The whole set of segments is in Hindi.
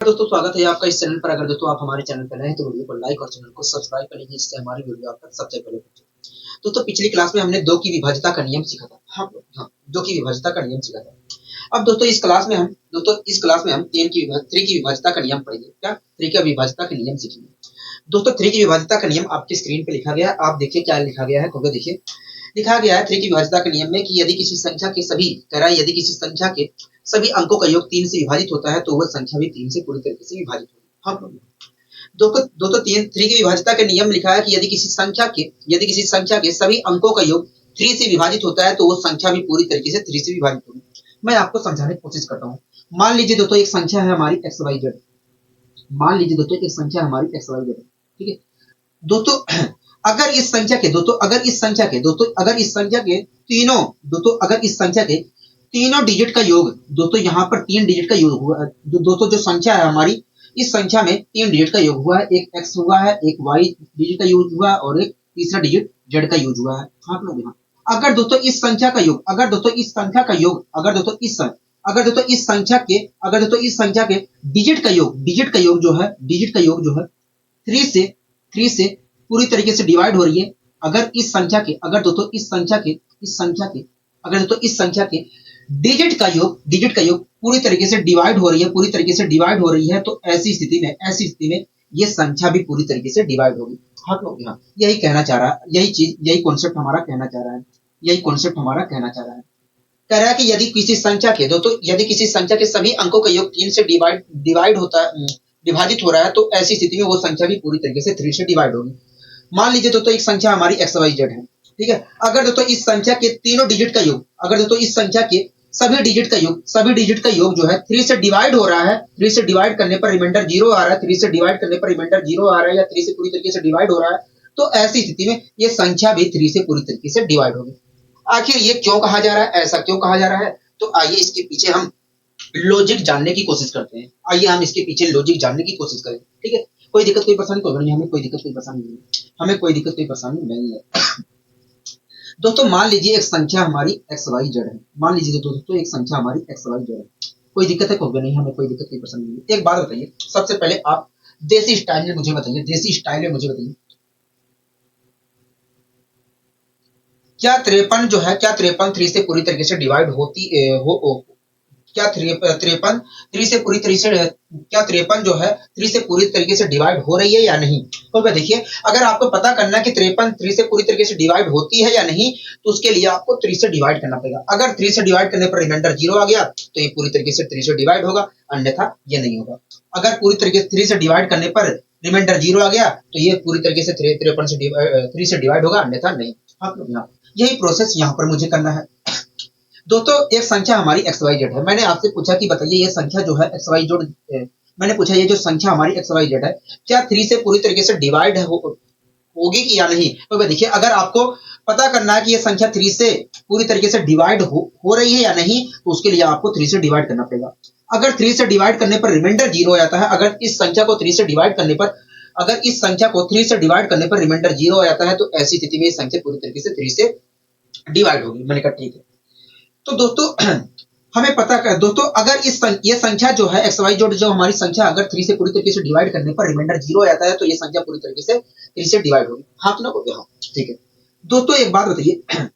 दोस्तों स्वागत है आपका इस चैनल पर। अगर दोस्तों आप हमारे चैनल पर नए हैं तो वीडियो को लाइक और चैनल को सब्सक्राइब कर लीजिए, जिससे हमारी वीडियो आप तक सबसे पहले पहुंचे। दोस्तों पिछली क्लास में हमने दो की विभाज्यता का नियम सीखा था। हाँ, दो की विभाज्यता का नियम सीखा था। अब दोस्तों इस क्लास में हम थ्री की विभाज्यता का नियम पढ़ेंगे। क्या थ्री का विभाज्यता का नियम सीखेंगे। दोस्तों थ्री की विभाज्यता का नियम आपकी स्क्रीन पे लिखा गया है, आप देखिए क्या लिखा गया है। क्योंकि देखिए लिखा गया है थ्री की विभाज्यता के नियम में कि यदि किसी संख्या के सभी कह रहा है यदि किसी संख्या के सभी अंकों का योग 3 से विभाजित होता है तो वह संख्या भी 3 से पूरी तरीके से विभाजित होगी। हाँ, दोस्तों थ्री की विभाज्यता के नियम लिखा है कि यदि किसी संख्या के सभी अंकों का योग 3 से विभाजित होता है तो वो संख्या भी पूरी तरीके से 3 से विभाजित होगी। मैं आपको समझाने की कोशिश करता हूँ। मान लीजिए दोस्तों एक संख्या है हमारी एक्स वाई जेड। मान लीजिए दोस्तों एक संख्या हमारी एक्स वाई जेड, ठीक है दोस्तों। अगर इस संख्या के तीनों डिजिट का योग, दोस्तों यहाँ पर 3 डिजिट का योग हुआ है। दोस्तों जो संख्या है हमारी, इस संख्या में 3 डिजिट का योग हुआ है। एक एक्स हुआ है, एक वाई डिजिट का यूज हुआ है और एक तीसरा डिजिट जेड का यूज हुआ है। हाँ लोग यहाँ अगर दोस्तों इस संख्या का योग अगर दोस्तों इस संख्या का योग अगर दोस्तों इस संख्या के डिजिट का योग जो है 3 से पूरी तरीके से डिवाइड हो रही है। अगर इस संख्या के इस संख्या के डिजिट का योग पूरी तरीके से डिवाइड हो रही है तो ऐसी स्थिति में ये संख्या भी पूरी तरीके से डिवाइड होगी। हाँ लोग यहाँ यही कहना चाह रहा है, यही कॉन्सेप्ट हमारा कहना चाह रहा है। कह रहा है कि यदि किसी संख्या के सभी अंकों का योग 3 से विभाजित हो रहा है तो ऐसी स्थिति में वो संख्या भी पूरी तरीके से 3 से डिवाइड होगी। मान लीजिए दोस्तों एक संख्या हमारी एक्स वाई जेड है, ठीक है। अगर दोस्तों इस संख्या के तीनों डिजिट का योग सभी डिजिट का योग जो है 3 से डिवाइड हो रहा है, 3 से डिवाइड करने पर रिमाइंडर 0 आ रहा है, 3 से डिवाइड करने पर रिमाइंडर 0 आ रहा है या 3 से पूरी तरीके से डिवाइड हो रहा है तो ऐसी स्थिति में ये संख्या भी 3 से पूरी तरीके से डिवाइड होगी। आखिर ये क्यों कहा जा रहा है, ऐसा क्यों कहा जा रहा है? तो आइए इसके पीछे हम लॉजिक जानने की कोशिश करते हैं। ठीक है। कोई दिक्कत कोई परेशानी कोई नहीं, हमें कोई दिक्कत कोई परेशानी नहीं है। दोस्तों मान लीजिए एक संख्या हमारी एक्स वाई जेड है। कोई दिक्कत है कोई नहीं, हमें कोई दिक्कत कोई परेशानी नहीं है। एक बात बताइए, सबसे पहले आप देसी स्टाइल में मुझे बताइए क्या 53 3 से पूरी तरीके से डिवाइड होती क्या 53 3 से पूरी तरीके से क्या 53 जो है 3 से पूरी तरीके से डिवाइड हो रही है या नहीं? तो देखिए अगर आपको पता करना है कि 53 3 से पूरी तरीके से डिवाइड होती है या नहीं तो उसके लिए आपको 3 से डिवाइड करना पड़ेगा। अगर 3 से डिवाइड करने पर रिमाइंडर 0 आ गया तो ये पूरी तरीके से 3 से डिवाइड होगा, अन्यथा ये नहीं होगा। अगर पूरी तरीके से 3 से डिवाइड करने पर रिमाइंडर 0 आ गया तो ये पूरी तरीके से 3 से डिवाइड होगा, अन्यथा नहीं। आप लोग यहाँ यही प्रोसेस यहाँ पर मुझे करना है। दोस्तों एक संख्या हमारी एक्स वाई जेड है। मैंने आपसे पूछा कि बताइए ये संख्या जो है एक्स वाई जेड, मैंने पूछा ये जो संख्या हमारी एक्स वाई जेड है क्या 3 से पूरी तरीके से डिवाइड होगी या नहीं? तो देखिए अगर आपको पता करना है कि ये संख्या 3 से पूरी तरीके से डिवाइड हो रही है या नहीं तो उसके लिए आपको 3 से डिवाइड करना पड़ेगा। अगर 3 से डिवाइड करने पर रिमाइंडर 0 आ जाता है, अगर इस संख्या को 3 से डिवाइड करने पर रिमाइंडर 0 आ जाता है तो ऐसी स्थिति में ये संख्या पूरी तरीके से 3 से डिवाइड होगी। मैंने कहा ठीक है। तो दोस्तों हमें पता कर दोस्तों अगर ये संख्या जो है एक्स वाई जो हमारी संख्या अगर 3 से पूरी तरीके से डिवाइड करने पर रिमाइंडर 0 आ जाता है तो ये संख्या पूरी तरीके से 3 से डिवाइड होगी। हाँ तो ना हो गया, हाँ ठीक है। दोस्तों एक बात बताइए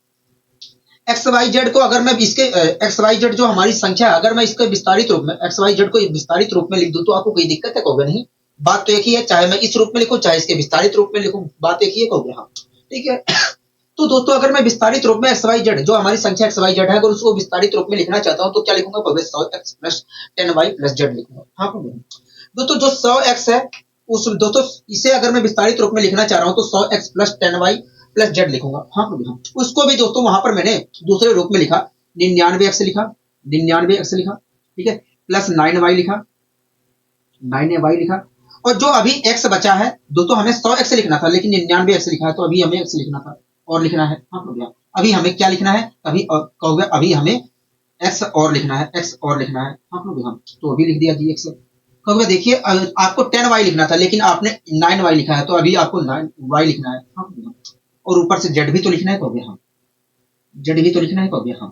एक्स वाई जेड को अगर मैं इसके एक्स वाई जेड जो हमारी संख्या है अगर मैं इसके विस्तारित रूप में एक्स वाई जेड को विस्तारित रूप में लिख दूं तो आपको कोई दिक्कत है? कहोगे नहीं, बात तो एक ही है, चाहे मैं इस रूप में लिखूं चाहे इसके विस्तारित रूप में लिखूं, बात एक ही है, कहोगे हाँ ठीक है। तो दोस्तों अगर मैं विस्तारित रूप में एक्स वाई जेड जो हमारी संख्या एक्स वाई जेड है अगर उसको विस्तारित रूप में लिखना चाहता हूं तो क्या लिखूंगा? 100x plus 10y plus Z लिखूंगा। हाँ दोस्तों जो 100x है उस दोस्तों इसे अगर मैं विस्तारित रूप में लिखना चाह रहा हूं तो 100x plus 10y plus Z लिखूंगा। हाँ उसको भी दोस्तों वहां पर मैंने दूसरे रूप में लिखा 99x लिखा, ठीक है, प्लस 9y लिखा और जो अभी x बचा है दोस्तों हमें 100x लिखना था लेकिन 99x लिखा है तो अभी हमें x लिखना था और लिखना है। हाँ अभी हमें क्या लिखना है? अभी हमें x और लिखना है। हाँ तो अभी लिख दिया जी x। कहोगे देखिए आपको 10y लिखना था लेकिन आपने 9y लिखा है तो अभी आपको 9y लिखना है। हाँ और ऊपर से z भी तो लिखना है, कहोगे हाँ, z भी तो लिखना है, कहोगे हाँ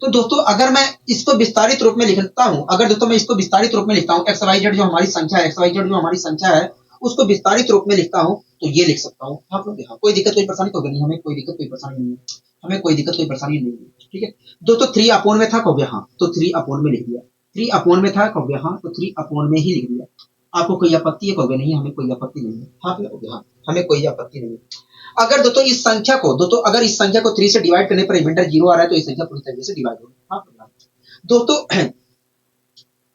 तो दोस्तों अगर मैं इसको विस्तारित रूप में लिखता हूं, अगर दोस्तों मैं इसको विस्तारित रूप में लिखता हूं, एक्स वाई जेड जो हमारी संख्या है, एक्स वाई जेड जो हमारी संख्या है, उसको विस्तारित रूप में लिखता हूं तो ये लिख सकता हूं। आप लोग यहाँ कोई दिक्कत कोई परेशानी तो नहीं, हमें कोई दिक्कत कोई परेशानी नहीं है, हमें कोई दिक्कत कोई परेशानी नहीं है। ठीक है दोस्तों, 3 अपॉन में था हो गया, हाँ तो 3 अपॉन में लिख दिया, 3 अपॉन में था हो गया, हाँ तो 3 अपॉन में ही लिख दिया। आपको कोई आपत्ति है हो गया? नहीं, हमें कोई आपत्ति नहीं है। हाँ हो गया, हाँ हमें कोई आपत्ति नहीं है। अगर दोस्तों इस संख्या को अगर इस संख्या को 3 से डिवाइड करने पर रिमाइंडर 0 आ रहा है तो इस संख्या पूरी तरीके से डिवाइड होगी। हाँ दोस्तों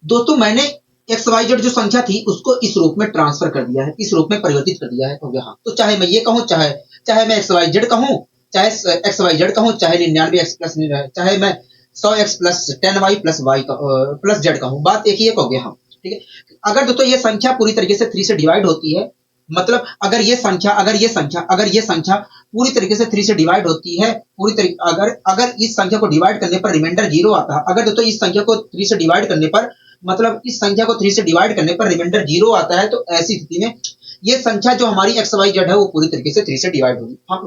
दोस्तों मैंने एक्स वाई जेड जो संख्या थी उसको इस रूप में ट्रांसफर कर दिया है, इस रूप में परिवर्तित कर दिया है हो गया। हाँ तो चाहे मैं ये कहूं, चाहे मैं एक्स वाई जेड कहूं, चाहे एक्स वाई जेड कहूं, चाहे 99 एक्स प्लस, चाहे मैं 100 x plus 10 y plus y plus z कहूं, बात एक ही हो गया। हाँ ठीक है, अगर दोस्तों ये संख्या पूरी तरीके से 3 से डिवाइड होती है, मतलब अगर ये संख्या पूरी तरीके से 3 से डिवाइड होती है, पूरी तरीके अगर इस संख्या को डिवाइड करने पर रिमाइंडर 0 आता है, अगर दोस्तों इस संख्या को 3 से डिवाइड करने पर, मतलब इस संख्या को 3 से डिवाइड करने पर रिमाइंडर 0 आता है, तो ऐसी स्थिति में ये संख्या जो हमारी एक्स वाई जेड है वो पूरी तरीके से 3 से डिवाइड होगी। हाँ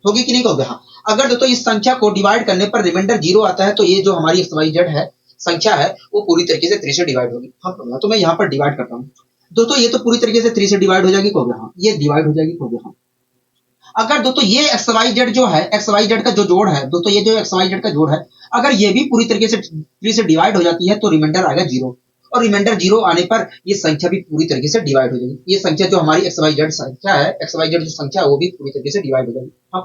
होगी कि नहीं होगी? हाँ अगर दोस्तों इस संख्या को डिवाइड करने पर रिमाइंडर 0 आता है तो ये जो हमारी एक्स वाई जेड है संख्या है वो पूरी तरीके से 3 से डिवाइड होगी। हाँ तो मैं यहाँ पर डिवाइड करता हूँ दोस्तों, ये तो पूरी तरीके से 3 से डिवाइड हो जाएगी हो गया। हाँ ये डिवाइड हो जाएगी हो गया। हाँ अगर दोस्तों ये एक्स वाई जेड जो है, एक्स वाई जेड का जो जोड़ है दोस्तों, ये जो एक्स वाई जेड का जोड़ है, अगर ये भी पूरी तरीके से 3 से डिवाइड हो जाती है तो रिमाइंडर आएगा 0, और रिमाइंडर 0 आने पर ये संख्या भी पूरी तरीके से डिवाइड हो जाएगी। ये संख्या जो हमारी एक्स वाई जेड संख्या है, एक्स वाई जेड जो संख्या है वो भी पूरी तरीके से डिवाइड हो जाएगी। हाँ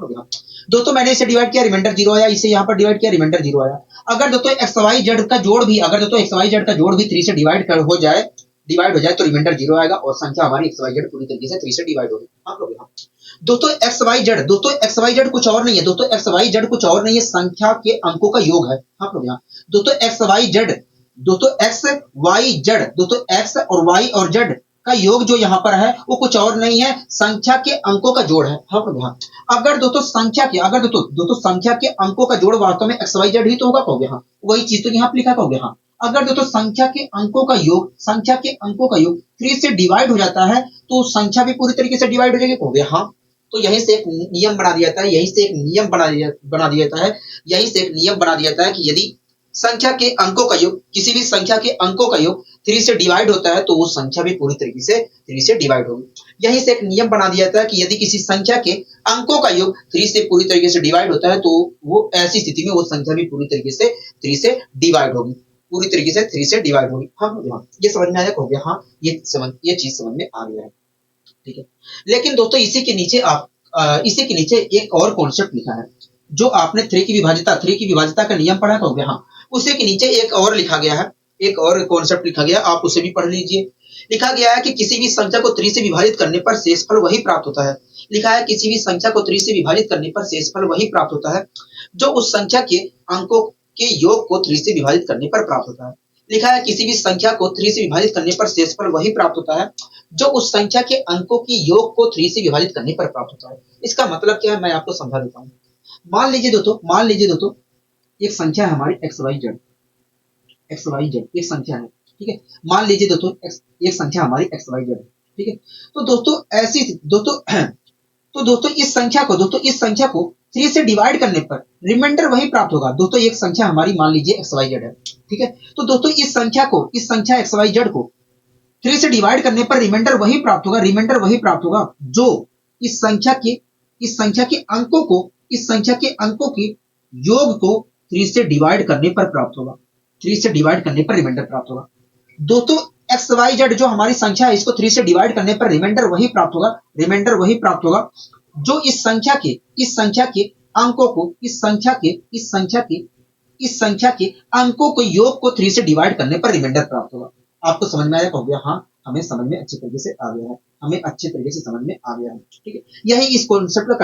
दोस्तों मैंने इसे डिवाइड किया, रिमाइंडर 0 आया, इसे यहाँ पर डिवाइड किया, रिमाइंडर 0 आया। अगर दोस्तों एक्स वाई जेड का जोड़ भी, अगर दोस्तों एक्स वाई जेड का जोड़ भी 3 से डिवाइड हो जाए तो रिमाइंडर 0 आएगा और संख्या हमारी एक्स वाई जेड पूरी तरीके से 3 से डिवाइड होगी। हाँ दोस्तों एक्स वाई जेड कुछ और नहीं है दोस्तों, एक्स वाई जेड कुछ और नहीं है, संख्या के अंकों का योग है। हाँ दोस्तों एक्स वाई जेड, दोस्तों एक्स वाई जेड, दोस्तों एक्स और वाई और जेड का योग जो यहाँ पर है वो कुछ और नहीं है, संख्या के अंकों का जोड़ है। हाँ अगर दोस्तों संख्या के अंकों का जोड़ वास्तव में एक्स वाई जेड ही तो होगा हो गया। हाँ वही चीज तो यहाँ पर लिखा हो गया। हाँ अगर दोस्तों संख्या के अंकों का योग 3 से डिवाइड हो जाता है तो संख्या भी पूरी तरीके से डिवाइड हो जाएगी हो गया। हाँ तो यहीं से एक नियम बना दिया जाता है, यहीं से एक नियम बना दिया जाता है कि यदि संख्या के अंकों का योग, किसी भी संख्या के अंकों का योग 3 से डिवाइड होता है तो वो संख्या भी पूरी तरीके से 3 से डिवाइड होगी। यहीं से एक नियम बना दिया जाता है कि यदि किसी संख्या के अंकों का योग 3 से पूरी तरीके से डिवाइड होता है तो वो ऐसी स्थिति में वो संख्या भी पूरी तरीके से 3 से डिवाइड होगी, पूरी तरीके से 3 से डिवाइड होगी। हाँ ये समझ में आया हो गया। हाँ ये चीज समझ में आ गया है। ठीक है, लेकिन दोस्तों इसी के नीचे एक और कॉन्सेप्ट लिखा है, जो आपने 3 की विभाज्यता का नियम पढ़ा हो गया। हाँ उसी के नीचे एक और लिखा गया है, एक और कॉन्सेप्ट लिखा गया, आप उसे भी पढ़ लीजिए। लिखा गया है कि किसी भी संख्या को 3 से विभाजित करने पर शेषफल वही प्राप्त होता है। लिखा है किसी भी संख्या को 3 से विभाजित करने पर शेषफल वही प्राप्त होता है जो उस संख्या के अंकों के योग को 3 से विभाजित करने पर प्राप्त होता है। लिखा है किसी भी संख्या को 3 से विभाजित करने पर शेषफल वही प्राप्त होता है जो उस संख्या के अंकों की योग को 3 से विभाजित करने पर प्राप्त होता है। इसका मतलब क्या है मैं आपको समझा देता हूँ। मान लीजिए दोस्तों एक संख्या है हमारी एक्स वाई जेड एक संख्या है। ठीक है, मान लीजिए दोस्तों एक संख्या हमारी एक्स वाई जेड है। ठीक है, तो दोस्तों इस संख्या को 3 से डिवाइड करने पर रिमाइंडर वही प्राप्त होगा। दोस्तों एक संख्या हमारी मान लीजिए एक्स वाई जेड है। ठीक है, तो दोस्तों इस संख्या एक्स वाई जेड को 3 से डिवाइड करने पर रिमाइंडर वही प्राप्त होगा जो इस संख्या के अंकों के योग को 3 से डिवाइड करने पर प्राप्त होगा, 3 से डिवाइड करने पर रिमाइंडर प्राप्त होगा। दोस्तों एक्स वाई जेड जो हमारी संख्या है इसको 3 से डिवाइड करने पर रिमाइंडर वही प्राप्त होगा जो इस संख्या के अंकों को इस संख्या के अंकों को योग को 3 से डिवाइड करने पर रिमाइंडर प्राप्त होगा। आपको समझ में आया हो गया? हाँ हमें समझ में अच्छे तरीके से आ गया है। ठीक है, यही इस कॉन्सेप्ट का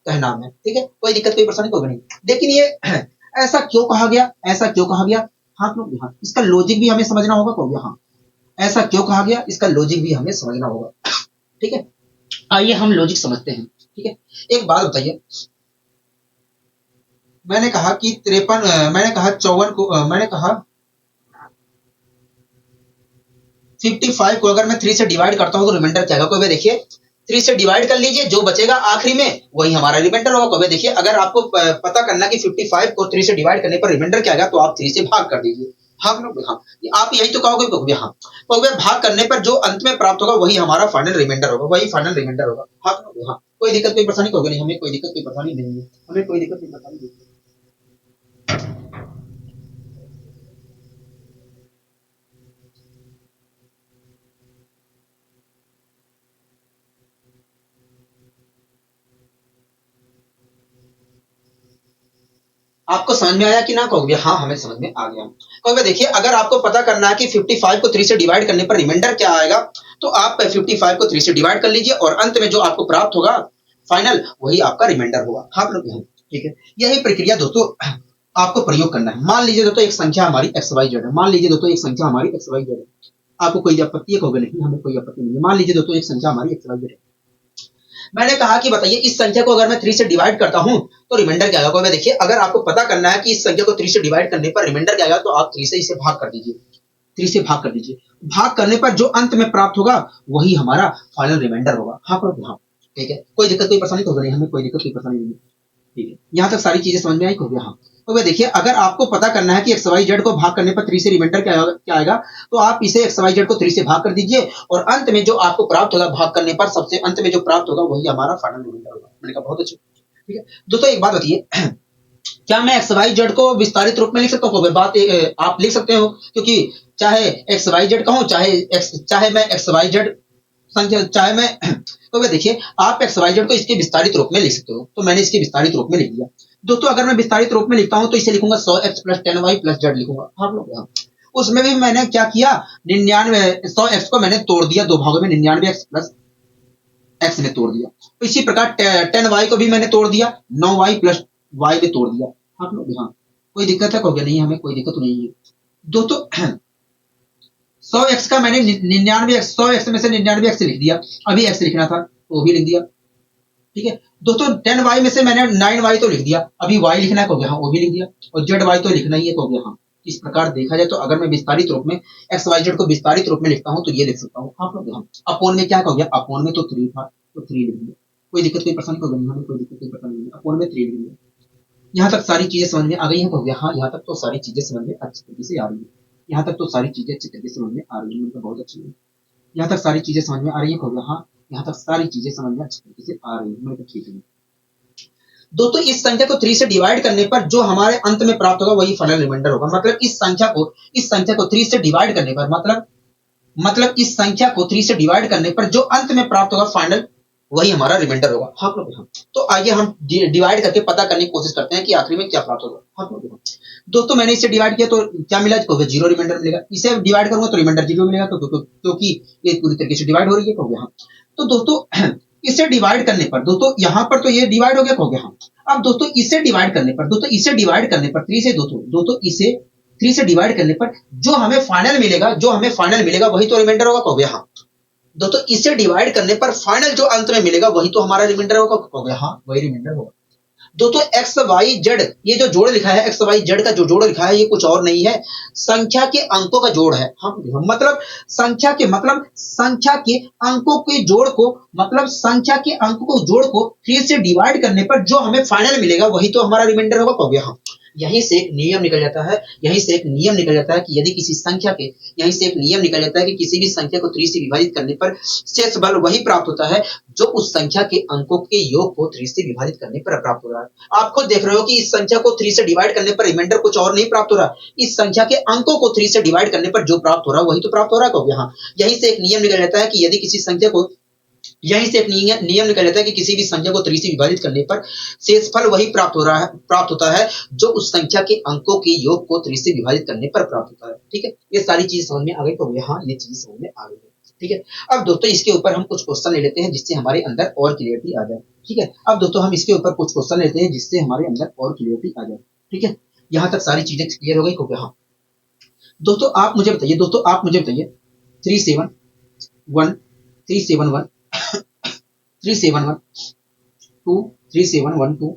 कहना है। ठीक है, कोई दिक्कत कोई परेशानी होगी नहीं। लेकिन ये ऐसा क्यों कहा गया? हाँ इसका लॉजिक भी हमें समझना होगा। हाँ ऐसा क्यों कहा गया, इसका लॉजिक भी हमें समझना होगा। ठीक है, आइए हम लॉजिक समझते हैं। ठीक है, एक बात बताइए, मैंने कहा 55 को अगर मैं 3 से डिवाइड करता हूं तो रिमाइंडर क्या आएगा? देखिए 3 से डिवाइड कर लीजिए, जो बचेगा आखिरी में वही हमारा रिमाइंडर होगा। कभी देखिए अगर आपको पता करना कि 55 को 3 से डिवाइड करने पर रिमाइंडर क्या आएगा, तो आप 3 से भाग कर दीजिए। भाग लो, हाँ आप यही तो कहोगे कहोगे, हाँ कहोगे भाग करने पर जो अंत में प्राप्त होगा वही हमारा फाइनल रिमाइंडर होगा, वही फाइनल रिमाइंडर होगा। भाग लो, हाँ कोई दिक्कत कोई परेशानी कहोगे नहीं, हमें कोई दिक्कत कोई परेशानी नहीं है, हमें कोई दिक्कत कोई परेशानी नहीं है। आपको समझ में आया कि ना, कहोगे हाँ हमें समझ में आ गया। कहोगे देखिए अगर आपको पता करना है कि 55 को 3 से डिवाइड करने पर रिमाइंडर क्या आएगा, तो आप 55 को 3 से डिवाइड कर लीजिए और अंत में जो आपको प्राप्त होगा फाइनल वही आपका रिमाइंडर होगा। हाँ लोग, ठीक है यही प्रक्रिया दोस्तों आपको प्रयोग करना है। मान लीजिए दोस्तों एक संख्या हमारी एक्स वाई जेड है, मान लीजिए दोस्तों एक संख्या हमारी एक्स वाई जेड है, आपको कोई आपत्ति है, कहोगे नहीं हमें कोई आपत्ति नहीं है। मान लीजिए दोस्तों एक संख्या हमारी एक्स वाई जेड है। मैंने कहा कि बताइए इस संख्या को अगर मैं 3 से डिवाइड करता हूं तो रिमाइंडर क्या आएगा। देखिए अगर आपको पता करना है कि इस संख्या को 3 से डिवाइड करने पर रिमाइंडर क्या आएगा, तो आप 3 से इसे भाग कर दीजिए, 3 से भाग कर दीजिए। भाग करने पर जो अंत में प्राप्त होगा वही हमारा फाइनल रिमाइंडर होगा। हाँ करो, हाँ ठीक है कोई दिक्कत कोई परेशानी तो नहीं, हमें कोई दिक्कत कोई परेशानी नहीं है। ठीक है यहाँ तक सारी चीजें समझ में आई, हो गया हाँ। तो वे देखिए अगर आपको पता करना है कि एक्स वाई जेड को भाग करने पर 3 से रिमाइंडर क्या आएगा, तो आप इसे एक्स वाई जेड को 3 से भाग कर दीजिए और अंत में जो आपको प्राप्त होगा भाग करने पर सबसे अंत में जो प्राप्त होगा वही हमारा फाइनल रिमाइंडर होगा। मैंने कहा बहुत अच्छा। ठीक है दोस्तों एक बात बताइए, क्या मैं एक्स वाई जेड को विस्तारित रूप में लिख सकता हूँ? बात आप लिख सकते हो, क्योंकि चाहे एक्स वाई जेड कहूँ चाहे मैं एक्स वाई जेड संख्या चाहे मैं तो वे देखिए आप एक्स वाई जेड को इसके विस्तारित रूप में लिख सकते हो, तो मैंने इसके विस्तारित रूप में लिख दिया। दोस्तों अगर मैं विस्तारित रूप में लिखता हूं तो इसे लिखूंगा 100x plus 10y plus Z लिखूंगा। आप लोग यहाँ उसमें भी मैंने क्या किया, 99 100x को मैंने तोड़ दिया दो भागों में, 99x प्लस x में तोड़ दिया। तो इसी प्रकार 10y को भी मैंने तोड़ दिया, 9y प्लस y में तोड़ दिया। आप लोग यहाँ कोई दिक्कत है, कहोगे नहीं हमें कोई दिक्कत नहीं है। दोस्तों 100x का मैंने 99x 100x में से 99x लिख दिया, अभी x लिखना था तो भी लिख दिया। ठीक है दोस्तों 10y में से मैंने 9y तो लिख दिया, अभी y लिखना है, हाँ वो भी लिख दिया, और zy तो लिखना ही है, हाँ। इस प्रकार देखा जाए तो अगर मैं विस्तारित रूप में एक्स वाई जेड को विस्तारित रूप में लिखता हूं तो ये लिख सकता हूँ। आप लोग हाँ अपोन में क्या कहोगे, अपोन में तो 3 था तो 3 लिख दिया, कोई दिक्कत कोई परेशानी को नहीं, हमें कोई दिक्कत कोई परेशानी नहीं, अपोन में 3 लिख दिया। यहाँ तक सारी चीजें समझ में आ गई है, कहोगे हाँ यहाँ तक तो सारी चीजें समझ में अच्छी तरीके से आ रही है, यहाँ तक तो सारी चीजें अच्छी तरीके से समझ में आ रही है, मतलब बहुत अच्छी है। यहाँ तक सारी चीजें समझ में आ रही है, कहोगे हाँ यहाँ तक सारी चीजें समझ में अच्छी तरीके से आ रही है, मतलब ठीक है। दोस्तों इस संख्या को 3 से डिवाइड करने पर जो हमारे अंत में प्राप्त होगा वही फाइनल रिमाइंडर होगा। मतलब इस संख्या को 3 से डिवाइड करने पर मतलब इस संख्या को 3 से डिवाइड करने पर जो अंत में प्राप्त होगा फाइनल वही हमारा रिमाइंडर होगा। हाँ लोग तो आइए हम डिवाइड करके पता करने की कोशिश करते हैं कि आखिरी में क्या प्राप्त होगा। हाँ लोग दोस्तों मैंने इसे डिवाइड किया तो क्या मिला, जीरो रिमाइंडर मिलेगा। इसे डिवाइड करूंगा तो रिमाइंडर जीरो मिलेगा, क्योंकि ये पूरी तरीके से डिवाइड हो रही है, कहोगे हाँ। तो दोस्तों इसे डिवाइड करने पर दोस्तों यहाँ पर तो ये डिवाइड हो गया, कहोगे हाँ। अब दोस्तों इसे डिवाइड करने पर 3 से दोस्तों इसे 3 से डिवाइड करने पर जो हमें फाइनल मिलेगा वही तो रिमाइंडर होगा, कहोगे हाँ। दोस्तों इसे डिवाइड करने पर फाइनल जो अंत में मिलेगा वही तो हमारा रिमाइंडर होगा, कहोगे हाँ वही रिमाइंडर होगा। दोस्तों एक्स वाई जेड ये जो जोड़ लिखा है, एक्स वाई जेड का जो जोड़ लिखा है ये कुछ और नहीं है, संख्या के अंकों का जोड़ है। हम मतलब संख्या के अंकों के जोड़ को संख्या के अंकों को जोड़ को 3 से डिवाइड करने पर जो हमें फाइनल मिलेगा वही तो हमारा रिमाइंडर होगा, कहोगे हाँ। यहीं से एक नियम निकल जाता है कि यदि किसी संख्या के किसी भी संख्या को 3 से विभाजित करने पर शेष बल वही प्राप्त होता है जो उस संख्या के अंकों के योग को 3 से विभाजित करने पर प्राप्त हो रहा है। आप खुद देख रहे हो कि इस संख्या को 3 से डिवाइड करने पर रिमाइंडर कुछ और नहीं प्राप्त हो रहा, इस संख्या के अंकों को 3 से डिवाइड करने पर जो प्राप्त हो रहा है वही तो प्राप्त हो रहा है, कहोगे हाँ। यहीं से एक नियम निकल जाता है कि यदि किसी संख्या को नियम निकल जाता है कि किसी भी संख्या को 3 से विभाजित करने पर शेषफल वही प्राप्त होता है जो उस संख्या के अंकों के योग को 3 से विभाजित करने पर प्राप्त होता है। ठीक है ये सारी चीज समझ में आ गई, तो यहाँ ये चीज समझ में आ गई है। ठीक है अब दोस्तों इसके ऊपर हम कुछ क्वेश्चन ले लेते हैं जिससे हमारे अंदर और क्लियरिटी आ जाए। ठीक है अब दोस्तों हम इसके ऊपर कुछ क्वेश्चन लेते हैं जिससे हमारे अंदर और क्लियरिटी आ जाए। ठीक है यहाँ तक सारी चीजें क्लियर हो गई, क्योंकि हाँ दोस्तों आप मुझे बताइए 371 371 3712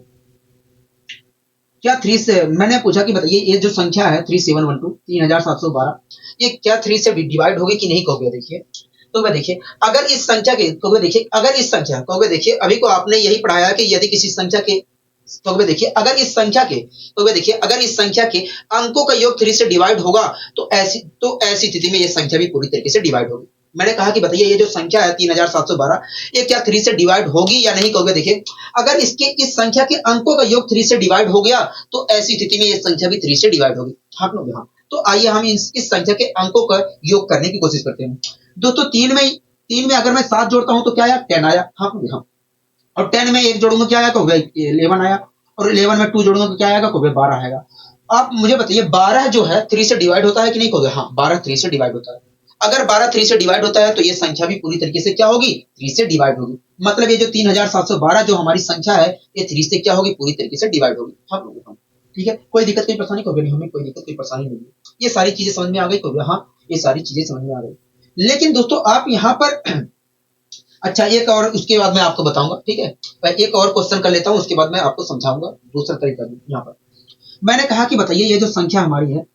क्या 3 से मैंने पूछा कि बताइए ये जो संख्या है 3712 3712 ये क्या 3 से डिवाइड होगी कि नहीं, कहोगे देखिए तो वह देखिए अगर इस संख्या के तो वह देखिए अगर इस संख्या तो वह देखिए अभी को आपने यही पढ़ाया कि यदि किसी संख्या के तो वह देखिए अगर इस संख्या के तो वह देखिए अगर इस संख्या के अंकों का योग 3 से डिवाइड होगा तो ऐसी स्थिति में यह संख्या भी पूरी तरीके से डिवाइड होगी। मैंने कहा कि बताइए ये जो संख्या है 3712 ये क्या 3 से डिवाइड होगी या नहीं कहोगे। देखिए अगर इसके इस संख्या के अंकों का योग 3 से डिवाइड हो गया तो ऐसी स्थिति में ये संख्या भी 3 से डिवाइड होगी। हाँ लोग हाँ, तो आइए हम इस संख्या के अंकों का योग करने की कोशिश करते हैं। दोस्तों तीन में अगर मैं 7 जोड़ता हूं तो क्या आया 10 आया। हाँ हाँ, और 10 में 1 जोड़ूंगा क्या आया तो 11 आया, और 11 में 2 जोड़ूंगा तो क्या आएगा तो 12 आएगा। आप मुझे बताइए 12 जो है 3 से डिवाइड होता है कि नहीं कहोगे। हाँ 12 3 से डिवाइड होता है। अगर 12 3 से डिवाइड होता है तो ये संख्या भी पूरी तरीके से क्या होगी 3 से डिवाइड होगी। मतलब ये जो 3712 जो हमारी संख्या है ये 3 से क्या होगी पूरी तरीके से डिवाइड होगी। हम लोग ठीक है, कोई दिक्कत कोई परेशानी कहोगे नहीं, हमें कोई दिक्कत कोई परेशानी नहीं है। ये सारी चीजें समझ में आ गई कहोगे। हाँ ये सारी चीजें समझ में आ गई। लेकिन दोस्तों आप यहाँ पर अच्छा एक और उसके बाद मैं आपको बताऊंगा। ठीक है, मैं एक और क्वेश्चन कर लेता हूं उसके बाद मैं आपको समझाऊंगा दूसरा तरीका भी। यहाँ पर मैंने कहा कि बताइए ये जो संख्या हमारी है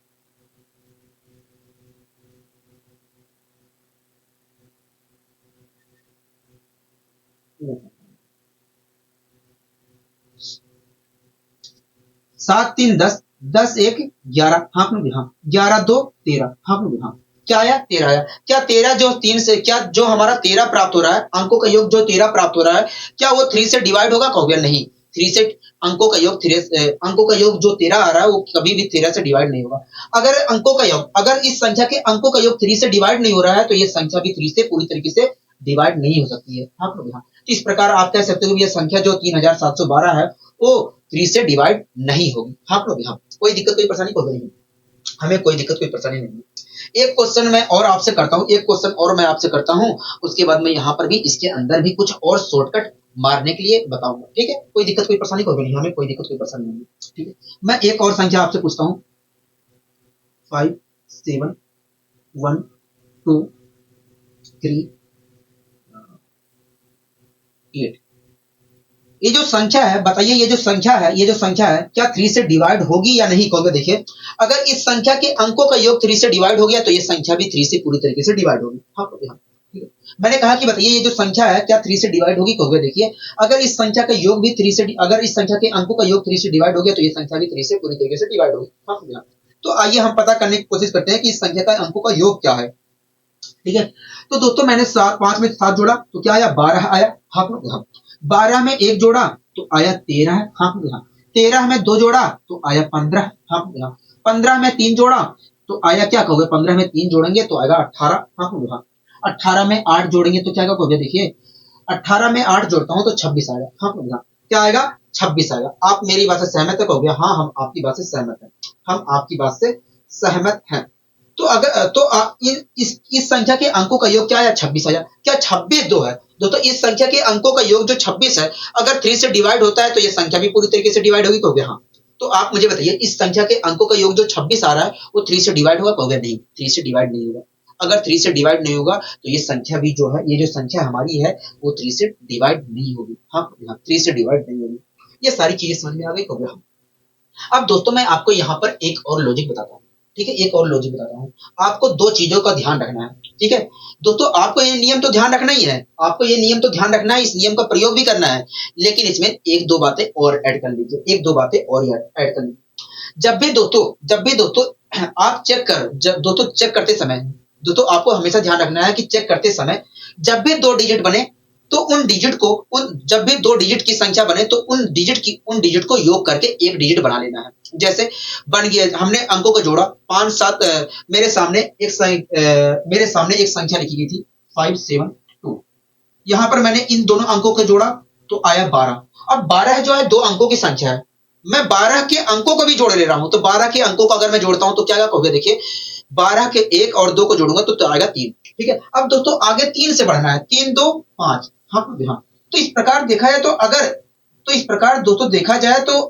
सात तीन दस, 10 1 11। हाँ हाँ 11 2 13। हाँ हाँ क्या आया 13 आया। क्या 13 जो 3 से क्या जो हमारा 13 प्राप्त हो रहा है अंकों का योग जो 13 प्राप्त हो रहा है क्या वो 3 से डिवाइड होगा कहोगे। नहीं 3 से अंकों का योग जो 13 आ रहा है वो कभी भी 13 से डिवाइड नहीं होगा। अगर अंकों का योग अगर इस संख्या के अंकों का योग 3 से डिवाइड नहीं हो रहा है तो ये संख्या भी 3 से पूरी तरीके से डिवाइड नहीं हो सकती है। हाँ लोग हाँ, तो इस प्रकार आप कह सकते हो कि ये संख्या जो 3712 है वो 3 से डिवाइड नहीं होगी। हाँ लोग हाँ, कोई दिक्कत कोई परेशानी कोई नहीं, हमें कोई दिक्कत कोई परेशानी नहीं। एक क्वेश्चन मैं और आपसे करता हूं, एक क्वेश्चन और मैं आपसे करता हूं, उसके बाद मैं यहाँ पर भी इसके अंदर भी कुछ और शॉर्टकट मारने के लिए बताऊंगा। ठीक है, कोई दिक्कत कोई परेशानी कोई नहीं, हमें कोई दिक्कत कोई परेशानी नहीं। ठीक है, मैं एक और संख्या आपसे पूछता हूँ 5 7 1 2 3 8। ये जो संख्या है बताइए ये जो संख्या है क्या 3 से डिवाइड होगी या नहीं कहोगे। देखिए अगर इस संख्या के अंकों का योग 3 से डिवाइड हो गया तो ये संख्या भी 3 से पूरी तरीके से डिवाइड होगी। हाँ हाँ ठीक है, मैंने कहा कि बताइए ये जो संख्या है क्या 3 से डिवाइड होगी कहोगे। देखिए अगर इस संख्या का योग भी 3 से अगर इस संख्या के अंकों का योग 3 से डिवाइड हो गया तो ये संख्या भी 3 से पूरी तरीके से डिवाइड होगी। हाँ हाँ, तो आइए हम पता करने की कोशिश करते हैं कि इस संख्या का अंकों का योग क्या है। ठीक है, तो दोस्तों मैंने 5 में 7 जोड़ा तो क्या आया 12 आया। हाँ हाँ, 12 में 1 जोड़ा तो आया 13 है। हाँ हाँ, 13 में 2 जोड़ा तो आया 15। हाँ हाँ, 15 में 3 जोड़ा तो आया क्या कहोगे 15 में 3 जोड़ेंगे तो आएगा 18। हाँ हाँ, 18 में 8 जोड़ेंगे तो क्या कहोगे। देखिए 18 में 8 जोड़ता हूं तो 26 आएगा। हाँ हाँ, क्या आएगा 26 आएगा। आप मेरी बात से सहमत है कहोगे। हाँ हम आपकी बात से सहमत है, हम आपकी बात से सहमत हैं। तो अगर तो इस संख्या के अंकों का योग क्या आया 26 आया। क्या 26 दो है दोस्तों, इस संख्या के अंकों का योग जो 26 है अगर 3 से डिवाइड होता है तो ये संख्या भी पूरी तरीके से डिवाइड होगी कहोगे। हाँ, तो आप मुझे बताइए इस संख्या के अंकों का योग जो 26 आ रहा है वो 3 से डिवाइड होगा कहोगे। नहीं 3 से डिवाइड नहीं होगा। अगर 3 से डिवाइड नहीं होगा तो ये संख्या भी जो है ये जो संख्या हमारी है वो 3 से डिवाइड नहीं होगी। हाँ 3 से डिवाइड नहीं होगी। ये सारी चीजें समझ में आ गई कहोगे। अब दोस्तों मैं आपको यहाँ पर एक और लॉजिक बताता हूँ। ठीक है, एक और लॉजिक बताता हूँ। आपको दो चीजों का ध्यान रखना है। ठीक है दोस्तों, आपको ये नियम तो ध्यान रखना ही है, आपको ये नियम तो ध्यान रखना है, इस नियम का प्रयोग भी करना है, लेकिन इसमें एक दो बातें और ऐड कर लीजिए, एक दो बातें और ऐड कर लीजिए। जब भी दोस्तों आप जब दोस्तों चेक करते समय दोस्तों आपको हमेशा ध्यान रखना है कि चेक करते समय जब भी 2 डिजिट बने तो उन डिजिट को जब भी 2 डिजिट की संख्या बने तो उन डिजिट को योग करके एक डिजिट बना लेना है। जैसे बन गया हमने अंकों को जोड़ा 5 7, मेरे सामने एक संख्या लिखी गई थी 572। यहाँ पर मैंने इन दोनों अंकों को जोड़ा तो आया 12। अब 12 जो है 2 अंकों की संख्या है, मैं 12 के अंकों को भी जोड़ ले रहा हूं तो 12 के अंकों को अगर मैं जोड़ता हूं तो क्या कहोगे। देखिए 12 के 1 और 2 को जोड़ूंगा तो आएगा 3। ठीक है, अब दोस्तों आगे 3 से बढ़ना है, 3 2 5। हाँ हाँ, तो इस प्रकार देखा जाए तो इस प्रकार दोस्तों देखा जाए तो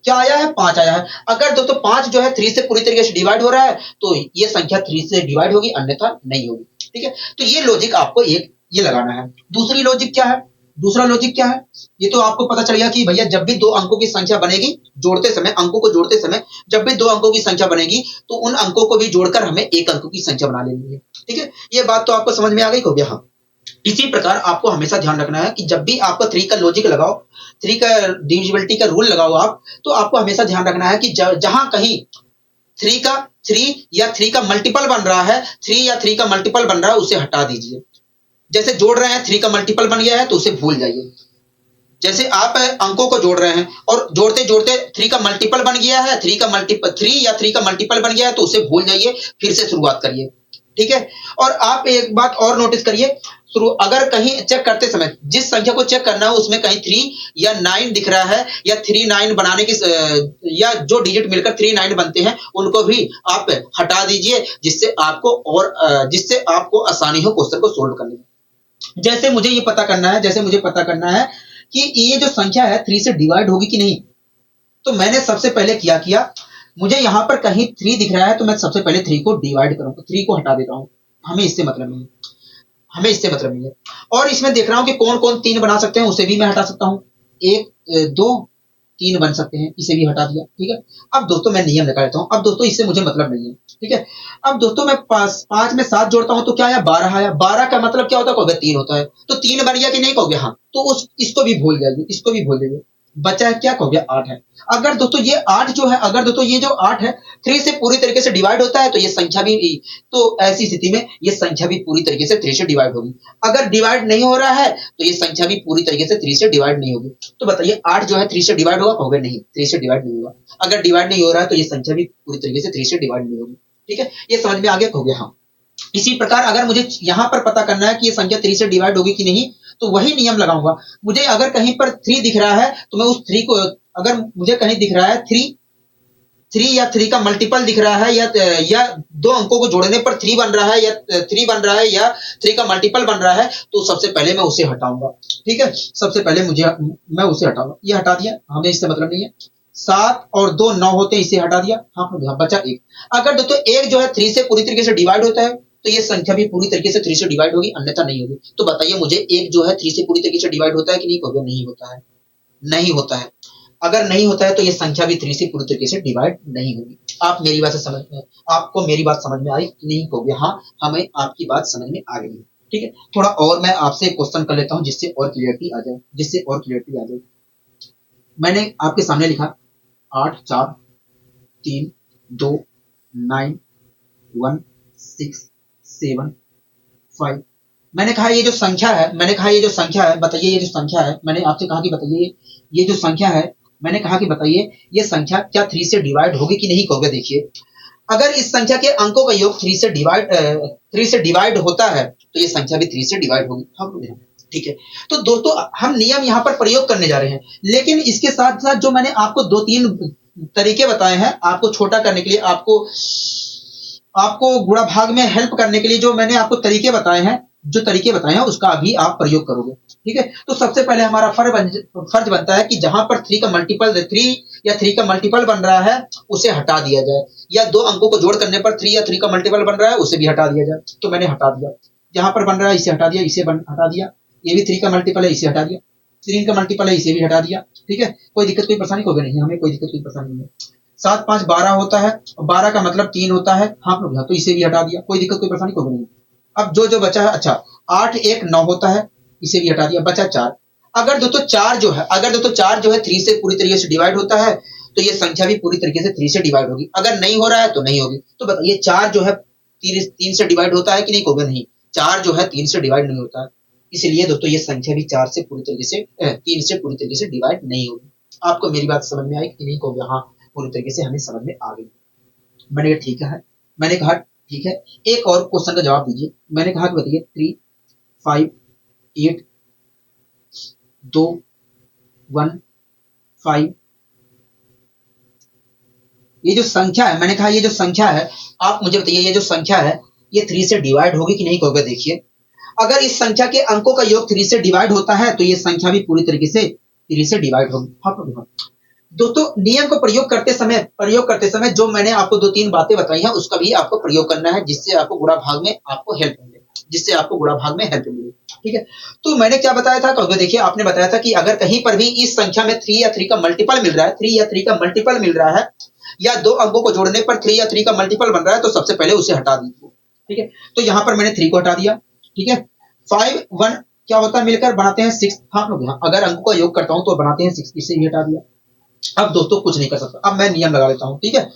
क्या आया है 5 आया है। अगर दोस्तों 5 जो है 3 से पूरी तरीके से डिवाइड हो रहा है तो ये संख्या 3 से डिवाइड होगी अन्यथा नहीं होगी। ठीक है, तो ये लॉजिक आपको एक ये लगाना है। दूसरी लॉजिक क्या है, दूसरा लॉजिक क्या है, ये तो आपको पता चल गया कि भैया जब भी दो अंकों की संख्या बनेगी, जोड़ते समय, अंकों को जोड़ते समय जब भी दो अंकों की संख्या बनेगी तो उन अंकों को भी जोड़कर हमें एक अंक की संख्या बना लेनी है। ठीक है, ये बात तो आपको समझ में आ गई हो गया। हाँ, इसी प्रकार आपको हमेशा ध्यान रखना है कि जब भी आपका थ्री का लॉजिक लगाओ, थ्री का डिविजिबिलिटी का रूल लगाओ आप, तो आपको हमेशा ध्यान रखना है कि जहां कहीं थ्री का थ्री या थ्री का मल्टीपल बन रहा है, थ्री या थ्री का मल्टीपल बन रहा है, उसे हटा दीजिए। जैसे जोड़ रहे हैं, थ्री का मल्टीपल बन गया है तो उसे भूल जाइए। जैसे आप अंकों को जोड़ रहे हैं और जोड़ते जोड़ते थ्री का मल्टीपल बन गया है, थ्री या थ्री का मल्टीपल बन गया है तो उसे भूल जाइए, फिर से शुरुआत करिए। ठीक है, और आप एक बात और नोटिस करिए, शुरू अगर कहीं चेक करते समय जिस संख्या को चेक करना है उसमें कहीं थ्री या नाइन दिख रहा है, या थ्री नाइन बनाने की या जो डिजिट मिलकर थ्री नाइन बनते हैं उनको भी आप हटा दीजिए, जिससे आपको आसानी हो क्वेश्चन को सोल्व करने में। जैसे मुझे पता करना है कि ये जो संख्या है थ्री से डिवाइड होगी कि नहीं, तो मैंने सबसे पहले क्या किया, मुझे यहाँ पर कहीं थ्री दिख रहा है तो मैं सबसे पहले थ्री को डिवाइड करूंगा, थ्री को हटा देता हूँ, हमें इससे मतलब नहीं है, हमें इससे मतलब नहीं है। और इसमें देख रहा हूँ कि कौन कौन तीन बना सकते हैं, उसे भी मैं हटा सकता हूँ, एक दो तीन बन सकते हैं, इसे भी हटा दिया। ठीक है, अब दोस्तों मैं नियम लगा लेता हूँ, अब दोस्तों इससे मुझे मतलब नहीं है। ठीक है, अब दोस्तों मैं पांच में सात जोड़ता हूँ तो क्या आया, 12 आया। 12 का मतलब क्या होता है, कहोगे तीन होता है, तो तीन बन गया कि नहीं, कहोगे हाँ, तो इसको भी भूल जाइए, इसको भी भूल जाइए, बचा है क्या, कहोगे 8 है। अगर दोस्तों ये 8 जो है, अगर दोस्तों ये जो 8 है थ्री से पूरी तरीके से डिवाइड होता है तो ये संख्या भी, तो ऐसी स्थिति में ये संख्या भी पूरी तरीके से थ्री से डिवाइड होगी। अगर डिवाइड नहीं हो रहा है तो ये संख्या भी पूरी तरीके से थ्री से डिवाइड नहीं होगी। तो बताइए 8 जो है थ्री से डिवाइड होगा, कहोगे नहीं, थ्री से डिवाइड नहीं होगा। अगर डिवाइड नहीं हो रहा है तो ये संख्या भी पूरी तरीके से थ्री से डिवाइड नहीं होगी। ठीक है, ये समझ में आ गया, कहोगे हाँ। इसी प्रकार अगर मुझे यहाँ पर पता करना है कि ये संख्या थ्री से डिवाइड होगी कि नहीं, तो वही नियम लगाऊंगा। मुझे अगर कहीं पर थ्री दिख रहा है तो मैं उस थ्री को, अगर मुझे कहीं दिख रहा है थ्री, थ्री या थ्री का मल्टीपल दिख रहा है, या दो अंकों को जोड़ने पर थ्री बन रहा है, या थ्री बन रहा है, या थ्री का मल्टीपल बन रहा है, तो सबसे पहले मैं उसे हटाऊंगा। ठीक है, सबसे पहले मैं उसे हटाऊंगा। ये हटा दिया, हमें इससे मतलब नहीं है। 7 और 2 9 होते हैं, इसे हटा दिया। हाँ, बचा एक। अगर दोस्तों एक जो है थ्री से पूरी तरीके से डिवाइड होता है तो ये संख्या भी पूरी तरीके से थ्री से डिवाइड होगी, अन्यथा नहीं होगी। तो बताइए मुझे एक जो है थ्री से पूरी तरीके से डिवाइड होता है कि नहीं, कहोगे नहीं होता है, नहीं होता है। अगर नहीं होता है तो ये संख्या भी थ्री से पूरी तरीके से डिवाइड नहीं होगी। आप मेरी बात से समझ में, आपको मेरी बात समझ में आई कि नहीं, कहोगे हाँ, हमें आपकी बात समझ में आ गई है। ठीक है, थोड़ा और मैं आपसे क्वेश्चन कर लेता हूँ जिससे और क्लियरिटी आ जाए। मैंने आपके सामने लिखा 8 4 3 2 9 1 6 7 5। मैंने कहा ये जो संख्या है, बताइए ये जो संख्या है, मैंने आपसे कहा कि बताइए ये जो संख्या है, मैंने कहा कि बताइए ये संख्या क्या थ्री से डिवाइड होगी कि नहीं, कहोगे देखिए। अगर इस संख्या के अंकों का योग थ्री से डिवाइड होता है तो ये संख्या भी थ्री से डिवाइड होगी। हम, ठीक है, तो दोस्तों हम नियम यहाँ पर प्रयोग करने जा रहे हैं, लेकिन इसके साथ साथ जो मैंने आपको दो तीन तरीके बताए हैं आपको छोटा करने के लिए, आपको गुणा भाग में हेल्प करने के लिए, जो मैंने आपको तरीके बताए हैं उसका अभी आप प्रयोग करोगे। ठीक है, तो सबसे पहले हमारा फर्ज बनता है कि जहां पर थ्री या थ्री का मल्टीपल बन रहा है उसे हटा दिया जाए, या दो अंकों को जोड़ करने पर थ्री या थ्री का मल्टीपल बन रहा है उसे भी हटा दिया जाए। तो मैंने हटा दिया, जहां पर बन रहा है इसे हटा दिया, हटा दिया, ये भी थ्री का मल्टीपल है, इसे हटा दिया, थ्री का मल्टीपल है, इसे भी हटा दिया। ठीक है, कोई दिक्कत कोई परेशानी, होगी नहीं, हमें कोई दिक्कत कोई परेशानी नहीं है। 7 5 12 होता है, 12 का मतलब 3 होता है। हाँ, तो इसे भी हटा दिया, कोई दिक्कत कोई परेशानी, होगी नहीं। अब जो बचा है, अच्छा 8 1 9 होता है, इसे भी हटा दिया, बचा 4। अगर दोस्तों चार जो है थ्री से पूरी तरीके से डिवाइड होता है तो ये संख्या भी पूरी तरीके से थ्री से डिवाइड होगी। अगर नहीं हो रहा है तो नहीं होगी। तो बताइए चार जो है तीन से डिवाइड होता है कि नहीं, कहोगे नहीं, चार जो है तीन से डिवाइड नहीं होता है। इसलिए दोस्तों ये संख्या भी तीन से पूरी तरीके से डिवाइड नहीं होगी। आपको मेरी बात समझ में आई कि नहीं, कहोगे हाँ, पूरी तरीके से हमें समझ में आ गई। मैंने कहा ठीक है, एक और क्वेश्चन का जवाब दीजिए। मैंने कहा कि बताइए 3 5 8 2 1 5। ये जो संख्या है, मैंने कहा ये जो संख्या है, आप मुझे बताइए ये जो संख्या है ये थ्री से डिवाइड होगी कि नहीं, कहोगे देखिए। अगर इस संख्या के अंकों का योग थ्री से डिवाइड होता है तो ये संख्या भी पूरी तरीके से थ्री से डिवाइड होगी। हाँ, दोस्तों नियम को प्रयोग करते समय जो मैंने आपको दो तीन बातें बताई हैं उसका भी आपको प्रयोग करना है, जिससे आपको गुणा भाग में आपको हेल्प मिले। ठीक है। तो मैंने क्या बताया था, क्योंकि देखिए आपने बताया था कि अगर कहीं पर भी इस संख्या में 3 या 3 का मल्टीपल मिल रहा है, 3 या 3 का मल्टीपल मिल रहा है, या दो अंकों को जोड़ने पर 3 या 3 का मल्टीपल बन रहा है, तो सबसे पहले उसे हटा दीजिए। ठीक है, तो यहाँ पर मैंने 3 को हटा दिया। ठीक है, 5 1 क्या होता है, मिलकर बनाते हैं 6। हाँ लोग, यहाँ अगर अंकों का योग करता हूं तो बनाते हैं 6, इसे भी हटा दिया। अब दोस्तों कुछ नहीं कर सकता, अब मैं नियम लगा लेता हूं। ठीक है